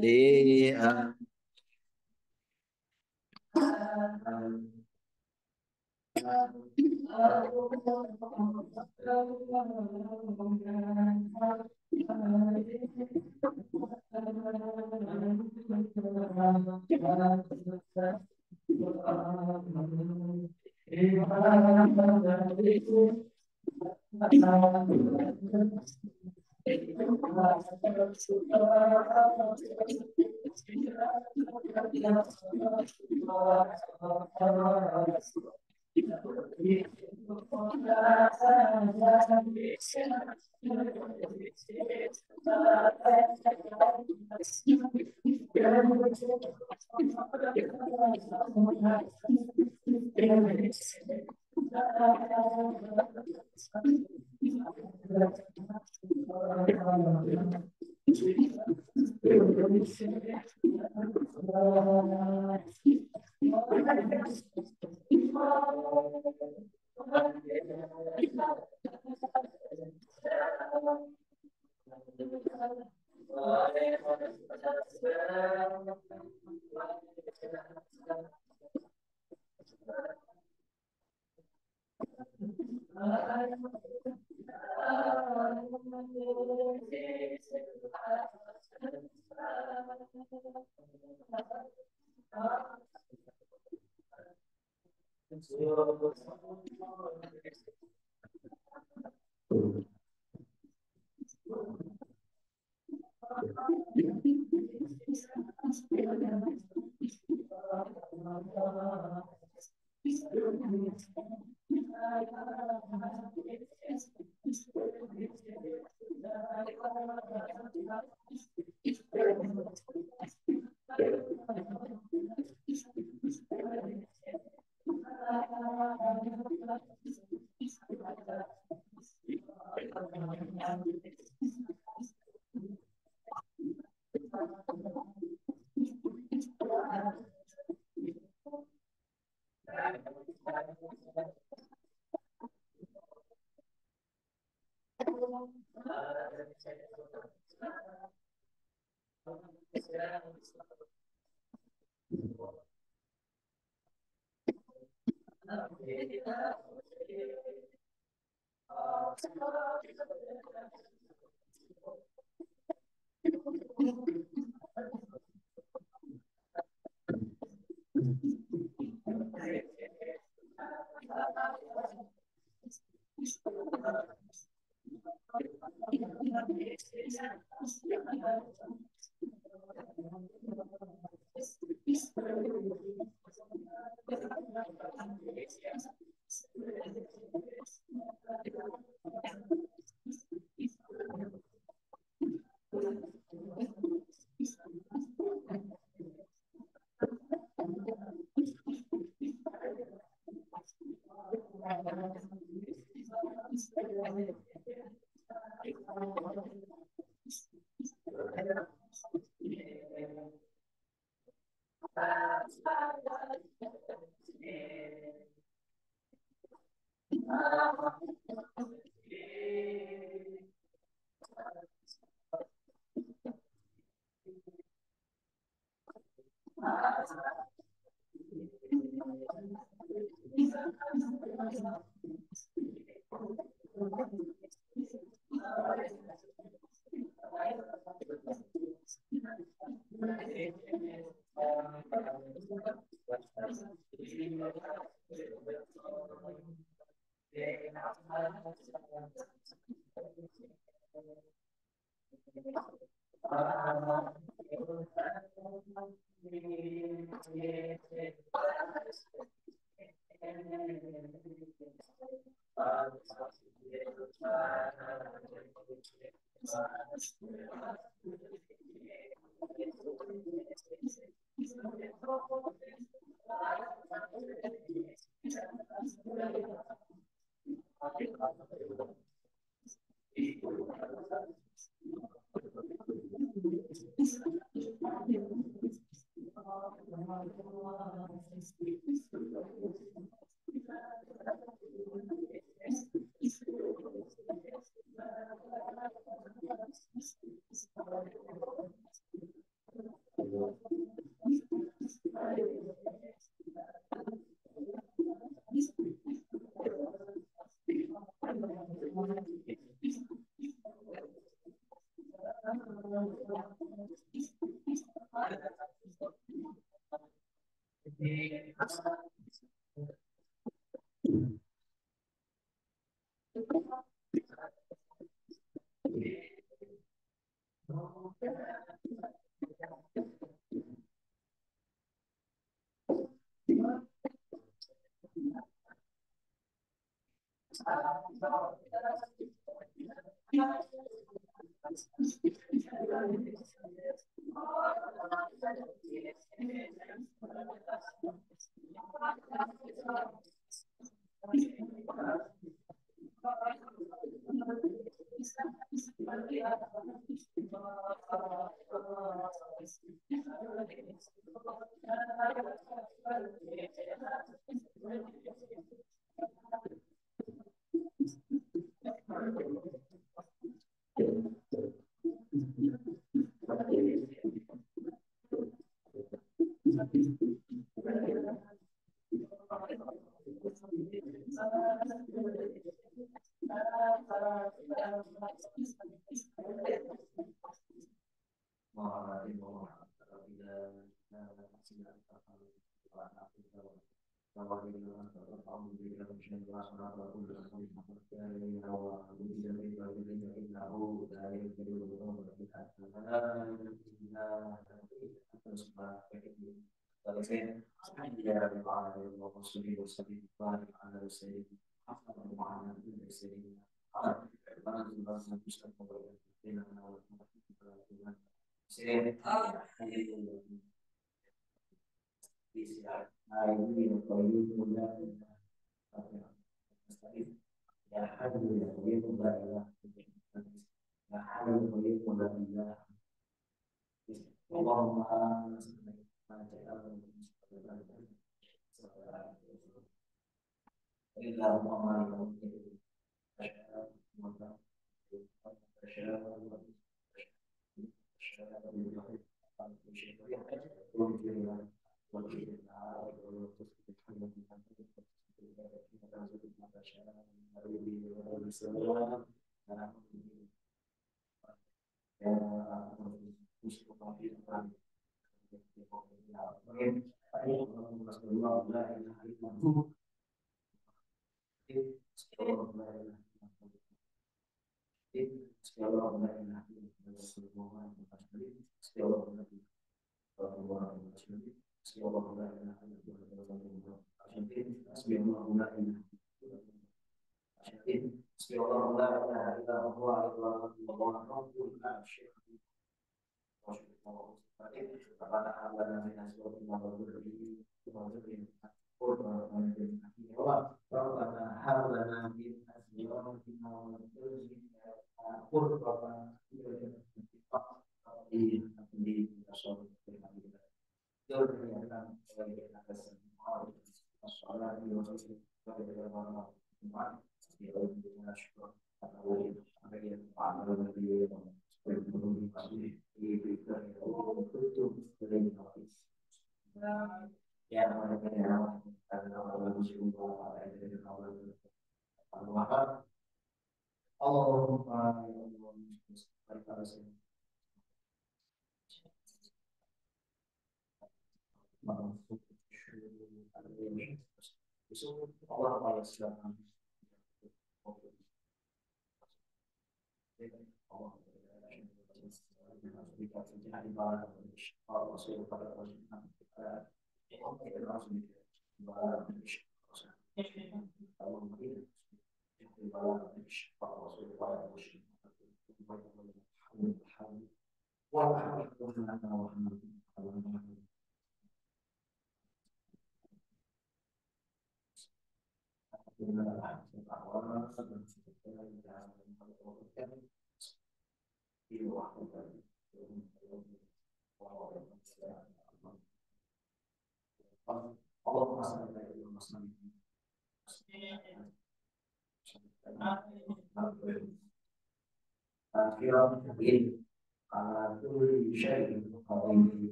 Lihat.